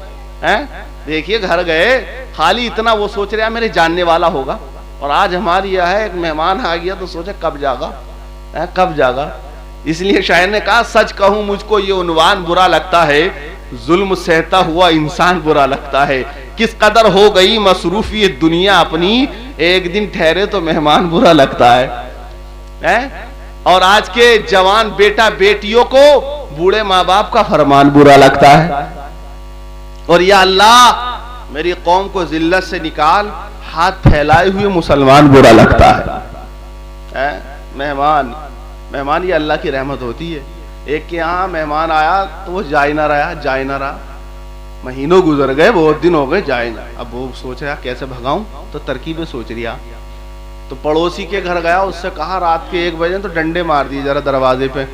دیکھیے گھر گئے، خالی اتنا وہ سوچ رہا میرے جاننے والا ہوگا، اور آج ہماری یہ ہے ایک مہمان آ گیا تو سوچے کب جاگا، کب جاگا۔ اس لیے شاعر نے کہا سچ کہوں مجھ کو یہ عنوان برا لگتا ہے، ظلم سہتا ہوا انسان برا لگتا ہے۔ کس قدر ہو گئی مصروف یہ دنیا اپنی، ایک دن ٹھہرے تو مہمان برا لگتا ہے۔ اور آج کے جوان بیٹا بیٹیوں کو بوڑھے ماں باپ کا فرمان برا لگتا ہے۔ اور یا اللہ میری قوم کو ذلت سے نکال، ہاتھ پھیلائے ہوئے مسلمان برا لگتا ہے۔ مہمان یہ اللہ کی رحمت ہوتی ہے۔ ایک کے یہاں مہمان آیا تو وہ جائے نہ رہا، مہینوں گزر گئے، بہت دن ہو گئے جائے نہ۔ اب وہ سوچ رہا کیسے بھگاؤں، تو ترکیبیں سوچ رہا، تو پڑوسی کے گھر گیا، اس سے کہا رات کے 1 بجے تو ڈنڈے مار دیے ذرا دروازے پہ۔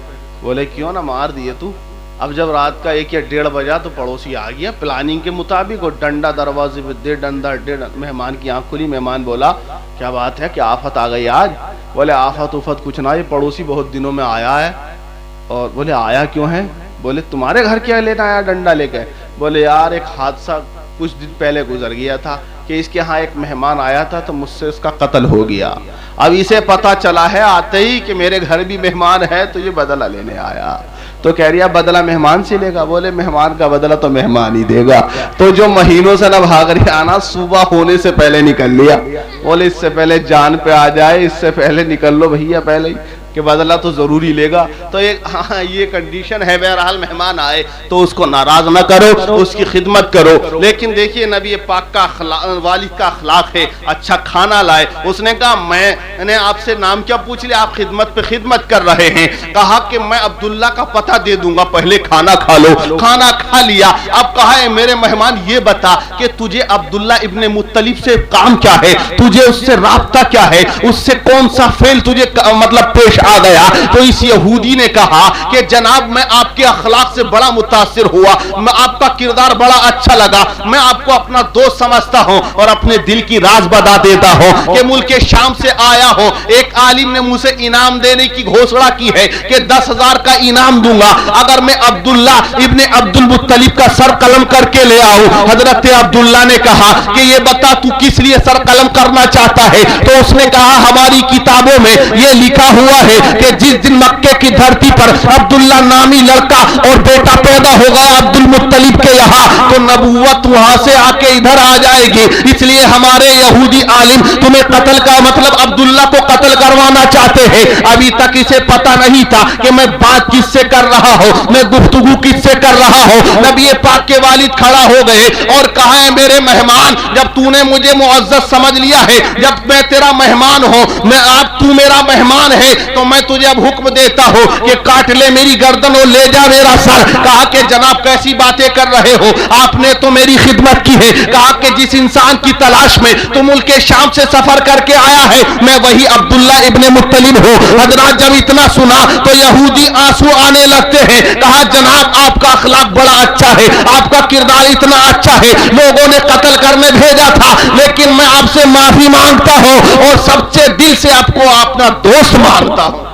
بولے کیوں نہ مار دیے تو۔ اب جب رات کا 1 یا 1:30 بجا تو پڑوسی آ گیا پلاننگ کے مطابق، اور ڈنڈا دروازے پہ دے ڈنڈا دے۔ مہمان کی آنکھ کھلی، مہمان بولا کیا بات ہے، کیا آفت آ گئی آج؟ بولے آفت کچھ نہ، یہ پڑوسی بہت دنوں میں آیا ہے۔ اور بولے آیا کیوں ہے؟ بولے تمہارے گھر کیا لینا آیا ڈنڈا لے کے؟ بولے یار ایک حادثہ کچھ دن پہلے گزر گیا تھا کہ اس کے ہاں ایک مہمان آیا تھا تو مجھ سے اس کا قتل ہو گیا۔ اب اسے پتا چلا ہے آتے ہی کہ میرے گھر بھی مہمان ہے، تو یہ بدلہ لینے آیا۔ تو کہہ رہا بدلہ مہمان سے لے گا؟ بولے مہمان کا بدلہ تو مہمان ہی دے گا۔ تو جو مہینوں سے نہ بھاگ رہا آنا، صبح ہونے سے پہلے نکل لیا۔ بولے اس سے پہلے جان پہ آ جائے، اس سے پہلے نکل لو بھیا پہلے ہی، کہ بدلہ تو ضروری لے گا۔ تو یہ کنڈیشن ہے، بہرحال مہمان آئے تو اس کو ناراض نہ کرو، اس کی خدمت کرو۔ لیکن دیکھیے نبی پاک کا والد کا اخلاق ہے، اچھا کھانا لائے۔ اس نے کہا میں نے آپ سے نام کیا پوچھ لیا، آپ خدمت پہ خدمت کر رہے ہیں۔ کہا کہ میں عبداللہ کا پتہ دے دوں گا، پہلے کھانا کھا لو۔ کھانا کھا لیا۔ اب کہا ہے میرے مہمان یہ بتا کہ تجھے عبداللہ ابن مطلب سے کام کیا ہے، تجھے اس سے رابطہ کیا ہے، اس سے کون سا فعل تجھے مطلب پیش آ گیا؟ تو اس یہودی نے کہا کہ جناب میں آپ کے اخلاق سے بڑا متاثر ہوا، میں آپ کا کردار بڑا اچھا لگا، میں آپ کو اپنا دوست سمجھتا ہوں اور اپنے دل کی راز بتا دیتا ہوں کہ ملک شام سے آیا ہوں، ایک عالم نے مجھ سے انعام دینے کی گھوشنا کی ہے کہ 10,000 کا انعام دوں گا اگر میں عبداللہ ابن عبد المطلب کا سر قلم کر کے لے آؤں۔ حضرت عبداللہ نے کہا کہ یہ بتا تو کس لیے سر قلم کرنا چاہتا ہے؟ تو اس نے کہا ہماری کتابوں میں یہ لکھا ہوا ہے کہ جس دن مکے کی دھرتی پر عبداللہ نامی لڑکا اور بیٹا پیدا ہو گیا عبد المطلب کے یہاں، تو نبوت وہاں سے آ کے ادھر آ جائے گی۔ اس لیے ہمارے یہودی عالم تمہیں قتل کا مطلب عبداللہ کو قتل کروانا چاہتے ہیں۔ ابھی تک اسے پتا نہیں تھا کہ میں بات کس سے کر رہا ہوں، میں گفتگو کس سے کر رہا ہوں۔ نبی پاک کے والد کھڑا ہو گئے اور کہا ہے میرے مہمان، جب تو نے مجھے معزز سمجھ لیا ہے، جب میں تیرا مہمان ہوں، تو میرا مہمان ہے، تو میں تجھے اب حکم دیتا ہوں کہ کاٹ لے میری گردن اور لے جا میرا سر۔ کہا کہ جناب کیسی باتیں کر رہے ہو، آپ نے تو میری خدمت کی ہے۔ کہا کہ جس انسان کی تلاش میں تو ملک شام سے سفر کر کے آیا ہے، میں وہی عبداللہ ابن مطلب ہوں۔ حضرات جب اتنا سنا تو یہودی آنسو آنے لگتے ہیں۔ کہا جناب آپ کا اخلاق بڑا اچھا ہے، آپ کا کردار اتنا اچھا ہے، لوگوں نے قتل کرنے بھیجا تھا، لیکن میں آپ سے معافی مانگتا ہوں اور سب سے دل سے آپ کو اپنا دوست مانتا ہوں۔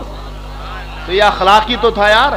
تو یہ اخلاق ہی تو تھا یار،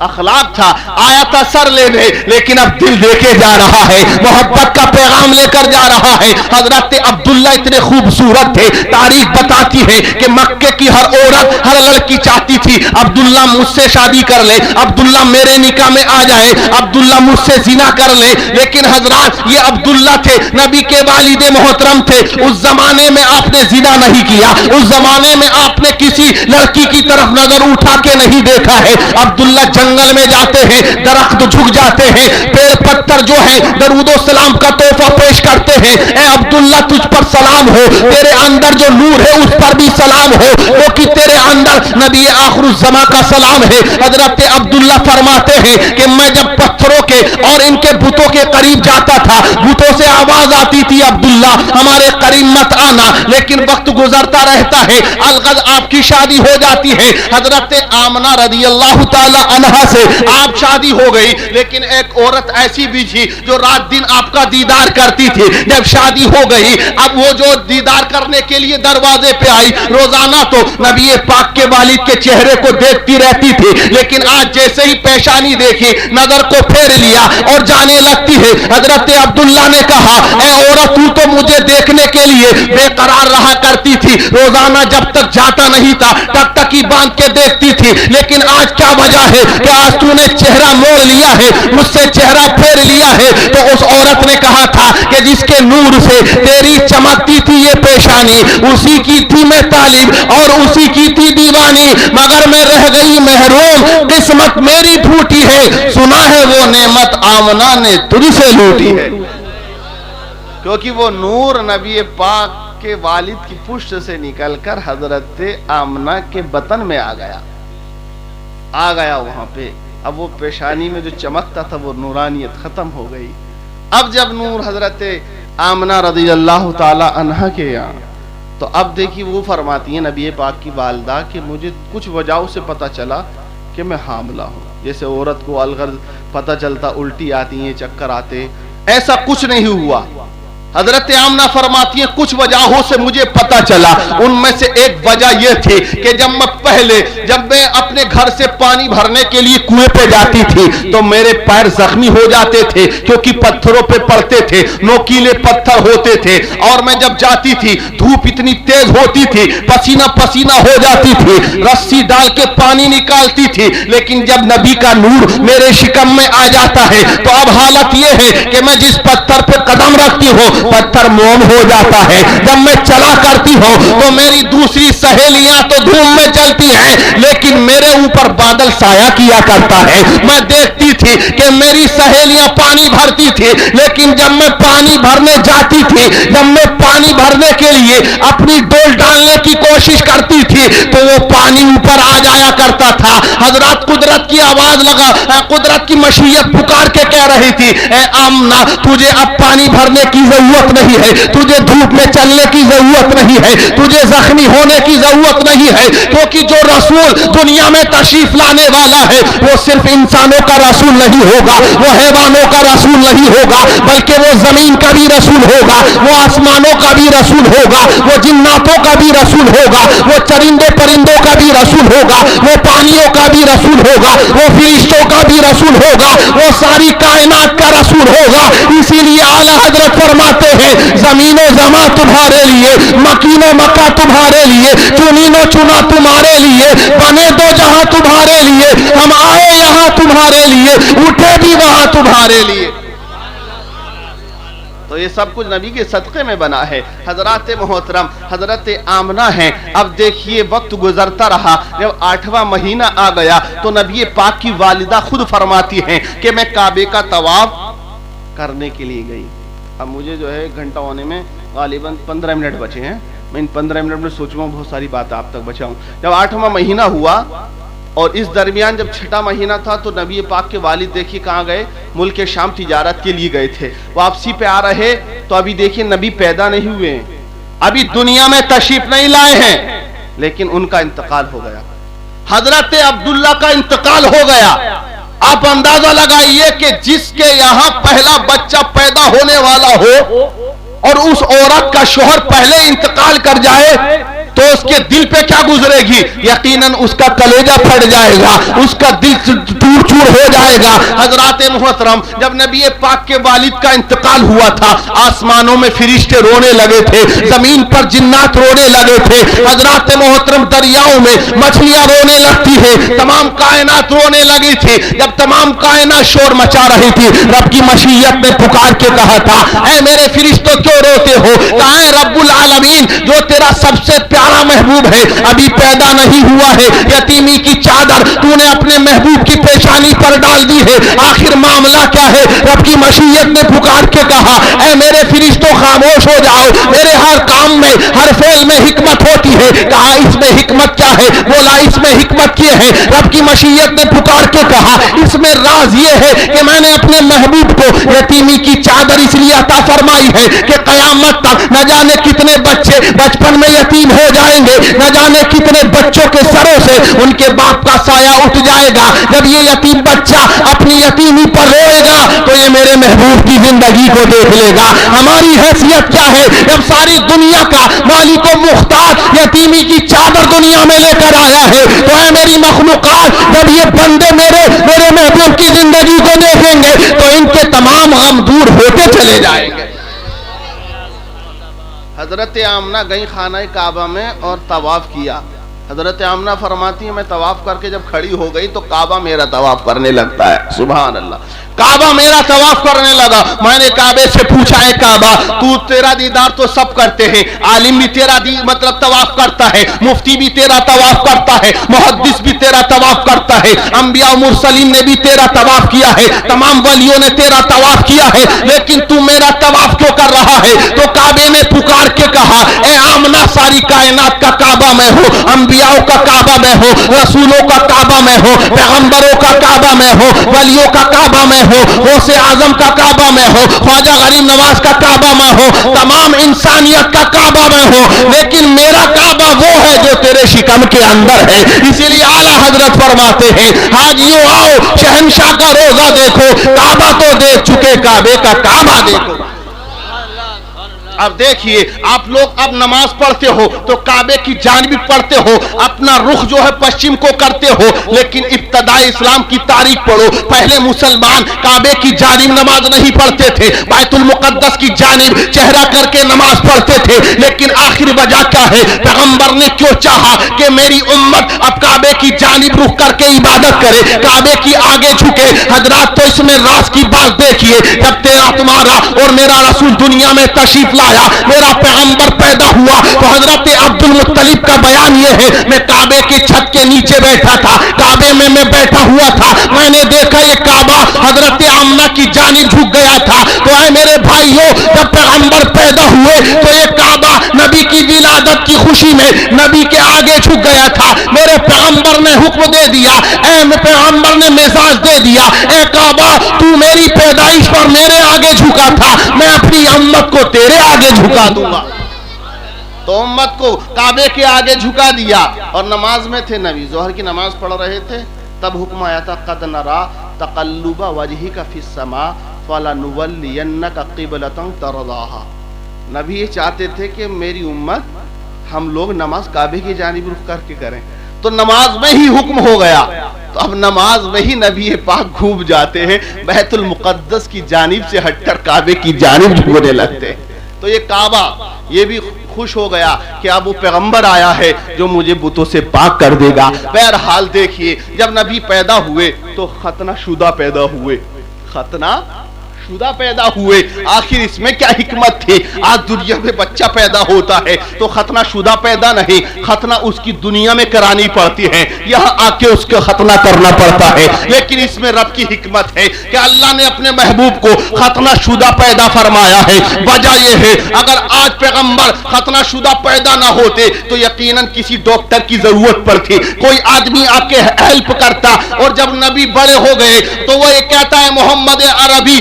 اخلاق تھا, آیا تھا سر لینے, لیکن اب دل دیکھے جا رہا ہے, محبت کا پیغام لے کر جا رہا ہے. حضرت عبداللہ اتنے خوبصورت تھے, تاریخ بتاتی ہے کہ مکے کی ہر عورت, ہر لڑکی چاہتی تھی عبداللہ مجھ سے شادی کر لے, عبداللہ میرے نکاح میں آ جائے, عبداللہ مجھ سے زنا کر لے. لیکن حضرات یہ عبداللہ تھے, نبی کے والد محترم تھے. اس زمانے میں آپ نے زنا نہیں کیا, اس زمانے میں آپ نے کسی لڑکی کی طرف نظر اٹھا کے نہیں دیکھا ہے. عبداللہ جنگل میں جاتے ہیں, درخت جھک جاتے ہیں, پیڑ پتھر جو ہے درود و سلام کا تحفہ پیش کرتے ہیں. اے عبداللہ تجھ پر سلام ہو, تیرے اندر جو نور ہے اس پر بھی سلام ہو, کیونکہ تیرے اندر نبی آخر الزمان کا سلام ہے. حضرت عبداللہ فرماتے ہیں کہ میں جب پتھروں کے اور ان کے بتوں کے قریب جاتا تھا, بتوں سے آواز آتی تھی عبداللہ ہمارے قریب مت آنا. لیکن وقت گزرتا رہتا ہے, الغد آپ کی شادی ہو جاتی ہے. حضرت آمنہ رضی اللہ تعالی عنہا سے آپ شادی ہو گئی, لیکن ایک عورت ایسی بھی تھی جو رات دن آپ کا دیدار کرتی تھی. جب شادی ہو گئی, اب وہ جو دیدار کرنے کے لیے دروازے پہ آئی, روزانہ تو نبی پاک کے والد کے چہرے کو دیکھتی رہتی تھی, لیکن آج جیسے ہی پیشانی دیکھی نظر کو پھیر لیا اور جانے لگتی ہے. حضرت عبداللہ نے کہا اے عورت تو مجھے دیکھنے کے لیے بے قرار رہا کرتی تھی, روزانہ جب تک جاتا نہیں تھا ٹکٹکی باندھ کے دیکھتی تھی, لیکن آج کیا وجہ ہے کہ آج تو نے چہرہ موڑ لیا ہے, مجھ سے چہرہ پھیر لیا ہے. تو اس عورت نے کہا تھا کہ جس کے نور سے تیری چمکتی تھی یہ پیشانی, اسی کی تھی میں طالب اور اسی کی تھی دیوانی, مگر میں رہ گئی محروم, قسمت میری پھوٹی ہے, سنا ہے وہ نعمت آمنہ نے تجھ سے لوٹی ہے. کیونکہ وہ نور نبی پاک کے والد کی پشت سے نکل کر حضرت آمنہ کے بطن میں آ گیا وہاں پہ. اب وہ پیشانی میں جو چمکتا تھا وہ نورانیت ختم ہو گئی. اب جب نور حضرت آمنہ رضی اللہ تعالی عنہ کے یہاں, تو اب دیکھیے وہ فرماتی ہیں نبی پاک کی والدہ کہ مجھے کچھ وجہوں سے پتہ چلا کہ میں حاملہ ہوں. جیسے عورت کو الغرض پتہ چلتا الٹی آتی ہیں, چکر آتے, ایسا کچھ نہیں ہوا. حضرت آمنہ فرماتی ہیں کچھ وجہوں سے مجھے پتہ چلا, ان میں سے ایک وجہ یہ تھی کہ جب میں اپنے گھر سے پانی بھرنے کے لیے کنویں پہ جاتی تھی تو میرے پیر زخمی ہو جاتے تھے, کیونکہ پتھروں پہ پڑتے تھے, نوکیلے پتھر ہوتے تھے, اور میں جب جاتی تھی دھوپ اتنی تیز ہوتی تھی, پسینہ پسینہ ہو جاتی تھی, رسی ڈال کے پانی نکالتی تھی. لیکن جب نبی کا نور میرے شکم میں آ جاتا ہے تو اب حالت یہ ہے کہ میں جس پتھر پہ قدم رکھتی ہوں پتھر موم ہو جاتا ہے. جب میں چلا کرتی ہوں تو میری دوسری سہیلیاں تو دھوم میں چلتی ہیں, لیکن میرے اوپر بادل سایہ کیا کرتا ہے. میں دیکھتی تھی کہ میری سہیلیاں پانی بھرتی تھی, لیکن جب میں پانی بھرنے جاتی تھی, جب میں پانی بھرنے کے لیے اپنی ڈول ڈالنے کی کوشش کرتی تھی تو وہ پانی اوپر آ جایا کرتا تھا. حضرات قدرت کی آواز لگا, قدرت کی مشیت پکار کے کہہ رہی تھی اے آمنہ تجھے اب پانی بھرنے کی ضرورت نہیں ہے, تجھے دھوپ میں چلنے کی ضرورت نہیں ہے, تجھے زخمی ہونے کی ضرورت نہیں ہے, کیونکہ جو رسول دنیا میں تشریف لانے والا ہے وہ صرف انسانوں کا رسول نہیں ہوگا, وہ حیوانوں کا رسول نہیں ہوگا, بلکہ وہ زمین کا بھی رسول ہوگا, وہ آسمانوں کا بھی رسول ہوگا, وہ جناتوں کا بھی رسول ہوگا, وہ چرندے پرندوں کا بھی رسول ہوگا, وہ پانیوں کا بھی رسول ہوگا, وہ فرشتوں کا بھی رسول ہوگا, وہ ساری کائنات کا رسول ہوگا. اسی لیے اعلیٰ حضرت فرماتے ہیں زمین و زماں تمہارے لیے, مکین و مکہ تمہارے لیے, چنین و چنا تمہارے لیے, بنے دو جہاں تمہارے لیے, ہم آئے یہاں تمہارے لیے, اٹھے بھی وہاں تمہارے لیے. تو یہ سب کچھ نبی کے صدقے میں بنا ہے. حضرات محترم حضرت آمنہ ہیں. اب دیکھیے وقت گزرتا رہا, جب 8واں مہینہ آ گیا تو نبی پاک کی والدہ خود فرماتی ہیں کہ میں کعبے کا طواف کرنے کے لیے گئی. اب مجھے جو ہے گھنٹہ ہونے میں غالباً 15 منٹ بچے ہیں, میں ان 15 منٹ میں سوچوں بہت ساری باتیں آپ تک بچاؤں. جب 8واں مہینہ ہوا اور اس درمیان جب 6واں مہینہ تھا تو نبی پاک کے والد دیکھیے کہاں گئے, ملک شام تجارت کے لیے گئے تھے. واپسی پہ آ رہے تو ابھی دیکھیے نبی پیدا نہیں ہوئے ہیں, ابھی دنیا میں تشریف نہیں لائے ہیں, لیکن ان کا انتقال ہو گیا. حضرت عبداللہ کا انتقال ہو گیا. آپ اندازہ لگائیے کہ جس کے یہاں پہلا بچہ پیدا ہونے والا ہو اور اس عورت کا شوہر پہلے انتقال کر جائے تو اس کے دل پہ کیا گزرے گی؟ یقیناً اس کا کلیجہ پھٹ جائے گا، اس کا دل ٹوٹ چور ہو جائے گا۔ حضرات محترم، جب نبی پاک کے والد کا انتقال ہوا تھا، آسمانوں میں فرشتے رونے لگے تھے، زمین پر جنات رونے لگے تھے، حضرات محترم دریاؤں میں مچھلیاں رونے لگتی ہیں، تمام کائنات رونے لگی تھی۔ جب تمام کائنات شور مچا رہی تھی، رب کی مشیت نے پکار کے کہا تھا، اے میرے فرشتوں کیوں روتے ہو؟ کہا ہے رب العالمین جو تیرا سب سے پیارا محبوب ہے ابھی پیدا نہیں ہوا ہے، یتیمی کی چادر تو نے اپنے محبوب کی پیشانی پر ڈال دی ہے، آخر معاملہ کیا ہے؟ رب کی مشیت نے پکار کے کہا، اے میرے فرشتوں خاموش ہو جاؤ، میرے ہر کام میں ہر فعل میں حکمت ہوتی ہے۔ کہا اس میں حکمت کیا ہے؟ بولا اس میں حکمت یہ ہے، رب کی مشیت نے پکار کے کہا اس میں راز یہ ہے کہ میں نے اپنے محبوب کو یتیمی کی چادر اس لیے عطا فرمائی ہے کہ قیامت تک نہ جانے کتنے بچے بچپن میں یتیم ہو جائیں گے، نہ جانے کتنے بچوں کے سروں سے ان کے باپ کا سایہ اٹھ جائے گا۔ جب یہ یتیم بچہ اپنی یتیمی پر روئے گا تو یہ میرے محبوب کی زندگی کو دیکھ لے گا۔ ہماری حیثیت کیا ہے؟ جب ساری دنیا کا مالک و مختار یتیمی کی چادر دنیا میں لے کر آیا ہے تو اے میری مخلوقات، جب یہ بندے میرے محبوب کی زندگی کو دیکھیں گے تو ان کے تمام غم دور ہوتے چلے جائیں گے۔ حضرت آمنہ گئی خانہ کعبہ میں اور طواف کیا۔ حضرت آمنہ فرماتی ہیں میں طواف کر کے جب کھڑی ہو گئی تو کعبہ میرا طواف کرنے لگتا ہے۔ سبحان اللہ، کعبہ میرا طواف کرنے لگا۔ میں نے کعبے سے پوچھا ہے کعبہ تو تیرا دیدار تو سب کرتے ہیں، عالم بھی تیرا مطلب طواف کرتا ہے، مفتی بھی تیرا طواف کرتا ہے، محدث بھی تیرا طواف کرتا ہے، انبیاء و مرسلین نے بھی تیرا طواف کیا ہے، تمام ولیوں نے تیرا طواف کیا ہے، لیکن تو میرا طواف کیوں کر رہا ہے؟ تو کعبے نے پکار کے کہا اے آمنہ ساری کائنات کا کعبہ میں ہو، انبیاء کا کعبہ میں ہو، رسولوں کا کعبہ میں ہو، پیغمبروں کا کعبہ میں ہو، ولیوں کا کعبہ میں ہو، غوث اعظم کا کعبہ میں ہو، خواجہ غریب نواز کا کعبہ میں ہو، تمام انسانیت کا کعبہ میں ہو، لیکن میرا کعبہ وہ ہے جو تیرے شکم کے اندر ہے۔ اسی لیے اعلیٰ حضرت فرماتے ہیں حاجیوں آؤ شہنشاہ کا روزہ دیکھو، کعبہ تو دیکھ چکے کعبے کا کعبہ دیکھو۔ اب دیکھیے آپ لوگ اب نماز پڑھتے ہو تو کعبے کی جانب پڑھتے ہو، اپنا رخ جو ہے پشچم کو کرتے ہو، لیکن ابتدائی اسلام کی تاریخ پڑھو، پہلے مسلمان کعبے کی جانب نماز نہیں پڑھتے تھے، بیت المقدس کی جانب چہرہ کر کے نماز پڑھتے تھے، لیکن آخر وجہ کیا ہے؟ پیغمبر نے کیوں چاہا کہ میری امت اب کعبے کی جانب رخ کر کے عبادت کرے، کعبے کی آگے جھکے؟ حضرات تو اس میں راز کی بات دیکھیے، جب تیرا تمہارا اور میرا رسول دنیا میں تشریف لایا، میرا پیغمبر پیدا ہوا تو حضرت عبد المطلب کا بیان یہ ہے میں کعبے کی چھت کے نیچے بیٹھا تھا، کعبے میں بیٹھا ہوا تھا، میں نے دیکھا یہ کعبہ حضرت آمنہ کی جانب جھک گیا تھا۔ تو اے میرے بھائیوں، جب پیغمبر پیدا ہوئے تو یہ کعبہ نبی کی ولادت کی خوشی میں نبی کے آگے جھک گیا تھا۔ میرے پیغمبر نے حکم دے دیا، اے پیغمبر نے مزاج دے دیا، اے کعبہ تو میری پیدائش پر میرے آگے جھکا تھا، میں اپنی امت کو تیرے آگے جھکا دوں گا۔ تو امت کو کعبے کے آگے جھکا دیا اور نماز میں تھے، نبی ظہر کی نماز پڑھ رہے تھے، تب حکم آیا تھا قد نرا تقلب وجهك في السماء فلنولينك قبلة ترضاها۔ نبی یہ چاہتے تھے کہ میری امت ہم لوگ نماز کعبے کی جانب رخ کر کے کریں، تو نماز میں ہی حکم ہو گیا، تو اب نماز میں ہی نبی پاک گھوم جاتے ہیں، بیت المقدس کی جانب سے ہٹ کر کعبے کی جانب جھکنے لگتے ہیں۔ تو یہ کعبہ یہ بھی خوش ہو گیا کہ اب وہ پیغمبر آیا ہے جو مجھے بتوں سے پاک کر دے گا۔ بہرحال دیکھیے جب نبی پیدا ہوئے تو ختنہ شدہ پیدا ہوئے، ختنہ شدہ پیدا ہوئے، آخر اس میں کیا حکمت تھی؟ آج دنیا میں بچہ پیدا ہوتا ہے تو ختنہ شدہ پیدا نہیں، ختنہ اس کی دنیا میں کرانی پڑتی ہے، یہاں آ کے اس کو ختنہ کرنا پڑتا ہے، لیکن اس میں رب کی حکمت ہے کہ اللہ نے اپنے محبوب کو ختنہ شدہ پیدا فرمایا ہے۔ وجہ یہ ہے اگر آج پیغمبر ختنہ شدہ پیدا نہ ہوتے تو یقیناً کسی ڈاکٹر کی ضرورت پڑتی، کوئی آدمی آ کے ہیلپ کرتا، اور جب نبی بڑے ہو گئے تو وہ یہ کہتا ہے محمد عربی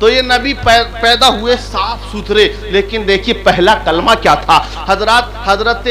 تو یہ نبی پیدا ہوئے صاف ستھرے، لیکن دیکھیے پہلا کلمہ کیا تھا۔ حضرت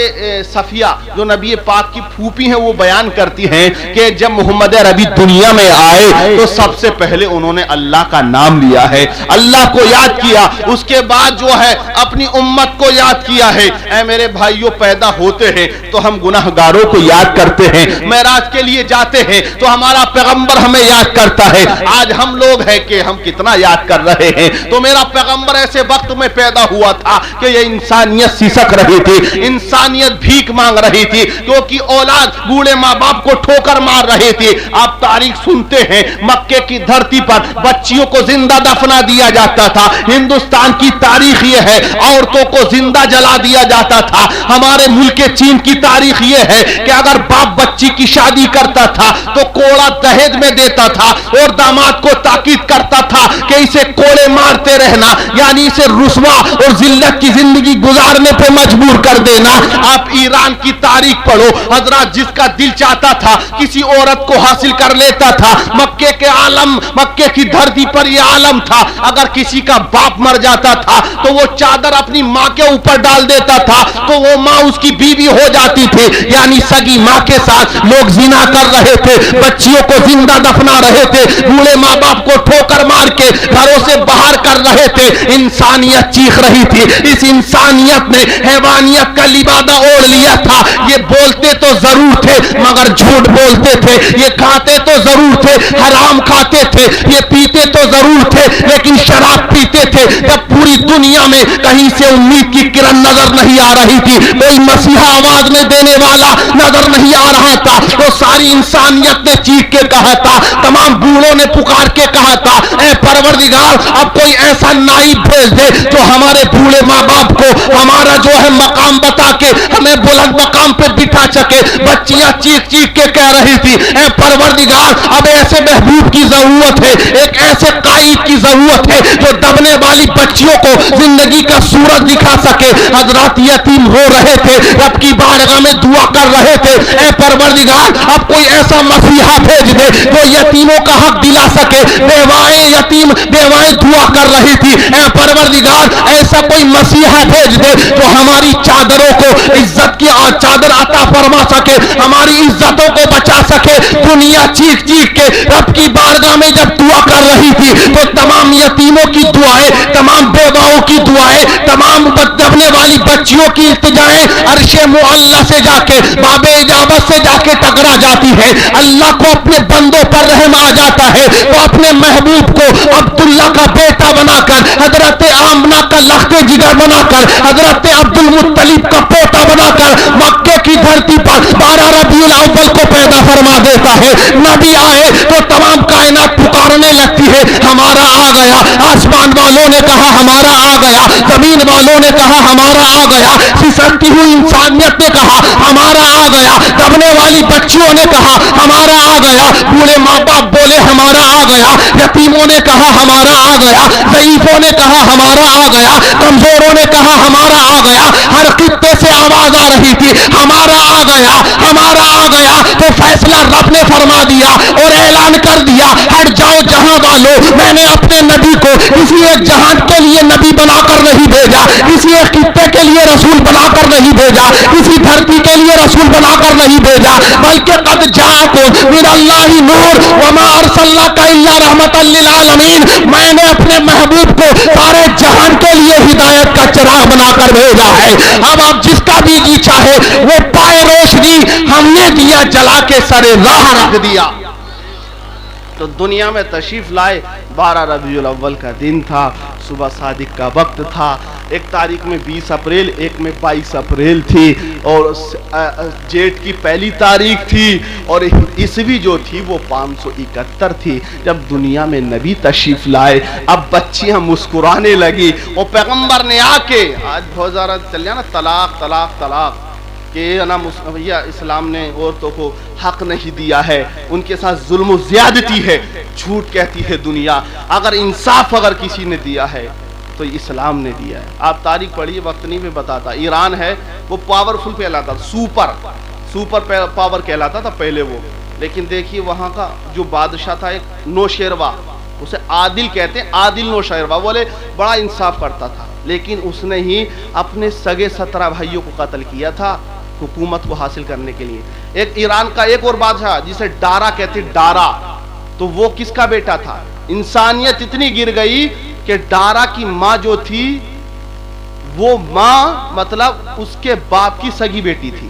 صفیہ جو نبی پاک کی پھوپھی ہیں وہ بیان کرتی ہیں کہ جب محمد عربی دنیا میں آئے تو سب سے پہلے انہوں نے اللہ کا نام لیا ہے، اللہ کو یاد کیا، اس کے بعد جو ہے اپنی امت کو یاد کیا ہے۔ اے میرے بھائیوں، پیدا ہوتے ہیں تو ہم گناہگاروں کو یاد کرتے ہیں، معراج کے لیے جاتے ہیں تو ہمارا پیغمبر ہمیں یاد کرتا ہے۔ آج ہم لوگ ہیں کہ ہم کتنا یاد کر رہے ہیں۔ تو میرا پیغمبر ایسے وقت میں پیدا ہوا تھا کہ یہ انسانیت سسک رہی تھی، انسانیت بھیک مانگ رہی تھی، کیونکہ اولاد بوڑھے ماں باپ کو ٹھوکر مار رہی تھی۔ آپ تاریخ سنتے ہیں، مکے کی دھرتی پر بچیوں کو زندہ دفنا دیا جاتا تھا۔ ہندوستان کی تاریخ یہ ہے، عورتوں کو زندہ جلا دیا جاتا تھا۔ ہمارے ملک چین کی تاریخ یہ ہے کہ اگر باپ بچی کی شادی کرتا تھا تو کوڑا دہیج میں دیتا تھا اور داماد کو تاکید کرتا تھا کہ اسے کوڑے مارتے رہنا، یعنی اسے رسوا اور ذلت کی زندگی گزارنے پہ مجبور کر دینا۔ آپ ایران کی تاریخ پڑھو، حضرات جس کا دل چاہتا تھا کسی عورت کو حاصل کر لیتا تھا۔ مکے کے عالم، مکے کی دھرتی پر یہ عالم تھا، اگر کسی کا باپ مر جاتا تھا تو وہ چادر اپنی ماں کے اوپر ڈال دیتا تھا تو وہ ماں اس کی بیوی ہو جاتی تھی، یعنی سگی ماں کے ساتھ لوگ زنا کر رہے تھے، بچیوں کو زندہ دفنا رہے تھے، بوڑھے ماں باپ کو ٹھوکر مار کے گھروں سے باہر کر رہے تھے۔ انسانیت چیخ رہی تھی، اس انسانیت نے حیوانیت کا لبادہ اوڑھ لیا تھا۔ یہ بولتے تو ضرور تھے مگر جھوٹ بولتے تھے، یہ کھاتے تو ضرور تھے حرام کھاتے تھے، یہ پیتے تو ضرور تھے لیکن شراب پیتے تھے۔ جب پوری دنیا میں کہیں سے امید کی کرن نظر نہیں آ رہی تھی، کوئی مسیحا آواز میں دینے والا نظر نہیں آ رہا تھا، تو ساری انسانیت نے چیخ کے کہا تھا، تمام بوڑھوں نے پکار کے کہا تھا، اے پروردگار اب کوئی ایسا نائب بھیج دے جو ہمارے بوڑھے ماں باپ کو ہمارا جو ہے مقام بتا کے ہمیں بلند مقام پہ بٹھا سکے۔ بچیاں چیخ چیخ کے کہہ رہی تھی، اے پروردگار اب ایسے محبوب کی ضرورت ہے، ایک ایسے قائد کی ضرورت ہے جو دبنے والی بچیوں کو زندگی کا سورج دکھا سکے۔ حضرات یتیم رو رہے تھے، رب کی بارگاہ میں دعا کر رہے تھے، اے پروردگار اب کوئی ایسا مسیحا بھیج دے جو یتیموں کا حق دلا سکے۔ بیوائیں دعا کر رہی تھی، اے پروردگار ایسا کوئی مسیحا بھیج دے جو ہماری چادروں کو عزت کی چادر عطا فرما سکے، ہماری عزتوں کو بچا سکے۔ دنیا چیخ چیخ کے رب کی بارگاہ میں جب دعا کر رہی تھی تو تمام یتیموں کی دعائیں، تمام بیواؤں کی دعائیں، تمام دبنے والی بچیوں کی التجائیں عرش معلی سے جا کے باب اجابت سے جا کے ٹکرا جاتی ہے۔ اللہ کو اپنے بندوں پر رحم آ جاتا ہے تو اپنے محبوب کو عبداللہ کا بیٹا بنا کر، حضرت آمنہ کا لخت جگر بنا کر، حضرت عبد المطلب کا پوتا بنا کر مکے کی دھرتی پر 12 ربیع الاول کو پیدا فرما دیتا ہے۔ نبی آئے تو تمام کائنات پکارنے لگتی ہے، ہمارا آ گیا۔ آسمان والوں نے کہا ہمارا آ گیا، زمین والوں نے کہا ہمارا آ گیا، سسکتی ہوئی انسانیت نے کہا ہمارا آ گیا، دبنے والی بچیوں نے کہا ہمارا آ گیا، بوڑھے ماں باپ بولے ہمارا آ گیا، یتیموں نے کہا ہمارا آ گیا، ضعیفوں نے کہا ہمارا آ گیا، کمزوروں نے کہا ہمارا آ گیا۔ ہر خطے سے آواز آ رہی تھی ہمارا آ گیا، ہمارا آ گیا۔ تو فیصلہ رب نے فرما دیا اور اعلان کر دیا، ہٹ جاؤ جہاں والوں، میں نے اپنے نبی کو کسی ایک جہان کے لیے نبی بنا کر نہیں بھیجا، کسی ایک خطے کے لیے رسول بنا کر نہیں بھیجا، کسی دھرتی کے لیے رسول بنا کر نہیں بھیجا، بلکہ قد جاءکم من اللہ نور وما ارسلناک الا رحمۃ للعالمین، میں نے اپنے محبوب کو سارے جہان کے لیے ہدایت کا چراغ بنا کر بھیجا ہے۔ اب آپ جس کا بھی جی چاہے وہ پائے روشنی، ہم نے دیا جلا کے سرے راہ رکھ دیا۔ تو دنیا میں تشریف لائے، 12 ربیع الاول کا دن تھا، صبح صادق کا وقت تھا، ایک تاریخ میں 20 اپریل، ایک میں 22 اپریل تھی، اور جیٹ کی پہلی تاریخ تھی، اور عیسوی جو تھی وہ 571 تھی جب دنیا میں نبی تشریف لائے۔ اب بچیاں مسکرانے لگی، اور پیغمبر نے آ کے، آج بہت زیادہ چل جانا طلاق طلاق طلاق کہ نا بھیا اسلام نے عورتوں کو حق نہیں دیا ہے، ان کے ساتھ ظلم و زیادتی ہے، جھوٹ کہتی ہے دنیا۔ اگر انصاف اگر کسی نے دیا ہے تو اسلام نے دیا ہے۔ آپ تاریخ پڑھیے، وقت نہیں میں بتاتا۔ ایران ہے وہ پاورفل کہلاتا تھا، سوپر پاور کہلاتا تھا پہلے وہ، لیکن دیکھیے وہاں کا جو بادشاہ تھا ایک نوشیروا، اسے عادل کہتے ہیں، عادل نوشیروہ، بولے بڑا انصاف کرتا تھا، لیکن اس نے ہی اپنے سگے 17 بھائیوں کو قتل کیا تھا حکومت کو حاصل کرنے کے لیے۔ ایک ایران کا ایک اور بادشاہ جسے ڈارا کہتے، ڈارا، تو وہ کس کا بیٹا تھا؟ انسانیت اتنی گر گئی کہ ڈارا کی ماں جو تھی وہ ماں مطلب اس کے باپ کی سگی بیٹی تھی،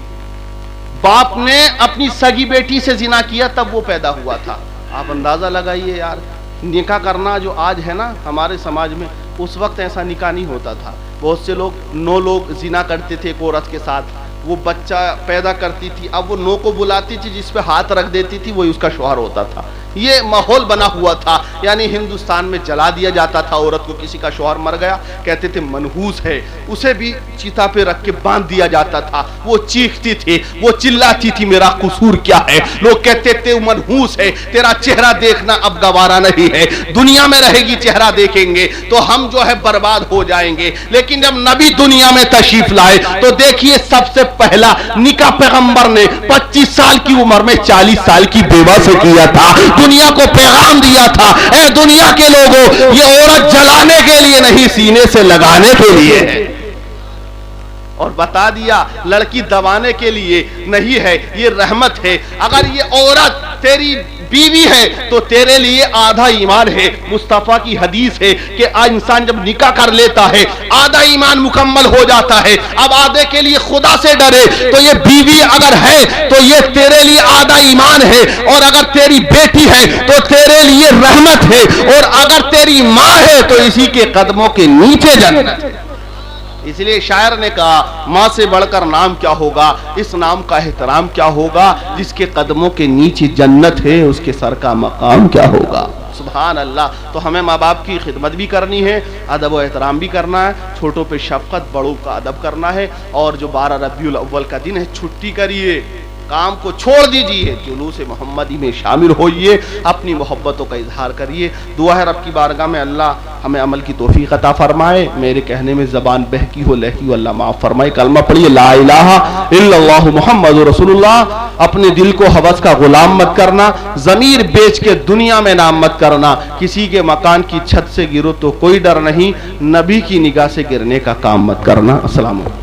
باپ نے اپنی سگی بیٹی سے زنا کیا تب وہ پیدا ہوا تھا۔ آپ اندازہ لگائیے یار، نکاح کرنا جو آج ہے نا ہمارے سماج میں، اس وقت ایسا نکاح نہیں ہوتا تھا۔ بہت سے لوگ 9 لوگ زنا کرتے تھے ایک عورت کے ساتھ، وہ بچہ پیدا کرتی تھی، اب وہ 9 کو بلاتی تھی، جس پہ ہاتھ رکھ دیتی تھی وہی اس کا شوہر ہوتا تھا۔ یہ ماحول بنا ہوا تھا، یعنی ہندوستان میں جلا دیا جاتا تھا عورت کو، کسی کا شوہر مر گیا کہتے تھے منحوس ہے، اسے بھی چیتا پہ رکھ کے باندھ دیا جاتا تھا، وہ چیختی تھی، وہ چلاتی تھی میرا قصور کیا ہے، لوگ کہتے تھے منحوس ہے، تیرا چہرہ دیکھنا اب گوارا نہیں ہے، دنیا میں رہے گی چہرہ دیکھیں گے تو ہم جو ہے برباد ہو جائیں گے۔ لیکن جب نبی دنیا میں تشریف لائے تو دیکھیے سب سے پہلا نکاح پیغمبر نے 25 سال کی عمر میں 40 سال کی بیوہ سے کیا تھا، دنیا کو پیغام دیا تھا، اے دنیا کے لوگوں یہ عورت جلانے کے لیے نہیں سینے سے لگانے کے لیے ہے، اور بتا دیا لڑکی دبانے کے لیے نہیں ہے، یہ رحمت ہے۔ اگر یہ عورت تیری بیوی ہے تو تیرے لیے آدھا ایمان ہے۔ مصطفیٰ کی حدیث ہے کہ انسان جب نکاح کر لیتا ہے آدھا ایمان مکمل ہو جاتا ہے۔ اب آدھے کے لیے خدا سے ڈرے تو یہ بیوی اگر ہے تو یہ تیرے لیے آدھا ایمان ہے، اور اگر تیری بیٹی ہے تو تیرے لیے رحمت ہے، اور اگر تیری ماں ہے تو اسی کے قدموں کے نیچے جنت ہے۔ اس لیے شاعر نے کہا ماں سے بڑھ کر نام کیا ہوگا، اس نام کا احترام کیا ہوگا، جس کے قدموں کے نیچے جنت ہے اس کے سر کا مقام کیا ہوگا۔ سبحان اللہ۔ تو ہمیں ماں باپ کی خدمت بھی کرنی ہے، ادب و احترام بھی کرنا ہے، چھوٹوں پہ شفقت، بڑوں کا ادب کرنا ہے، اور جو 12 ربیع الاول کا دن ہے چھٹی کریے، کام کو چھوڑ دیجئے، جلوس محمدی میں شامل ہوئیے، اپنی محبتوں کا اظہار کریے۔ دعا ہے رب کی بارگاہ میں اللہ ہمیں عمل کی توفیق عطا فرمائے، میرے کہنے میں زبان بہکی ہو لہکی ہو اللہ معاف فرمائے۔ کلمہ پڑھیے لا الہ الا اللہ محمد رسول اللہ۔ اپنے دل کو ہوس کا غلام مت کرنا، ضمیر بیچ کے دنیا میں نام مت کرنا، کسی کے مکان کی چھت سے گرو تو کوئی ڈر نہیں، نبی کی نگاہ سے گرنے کا کام مت کرنا۔ السلام علیکم۔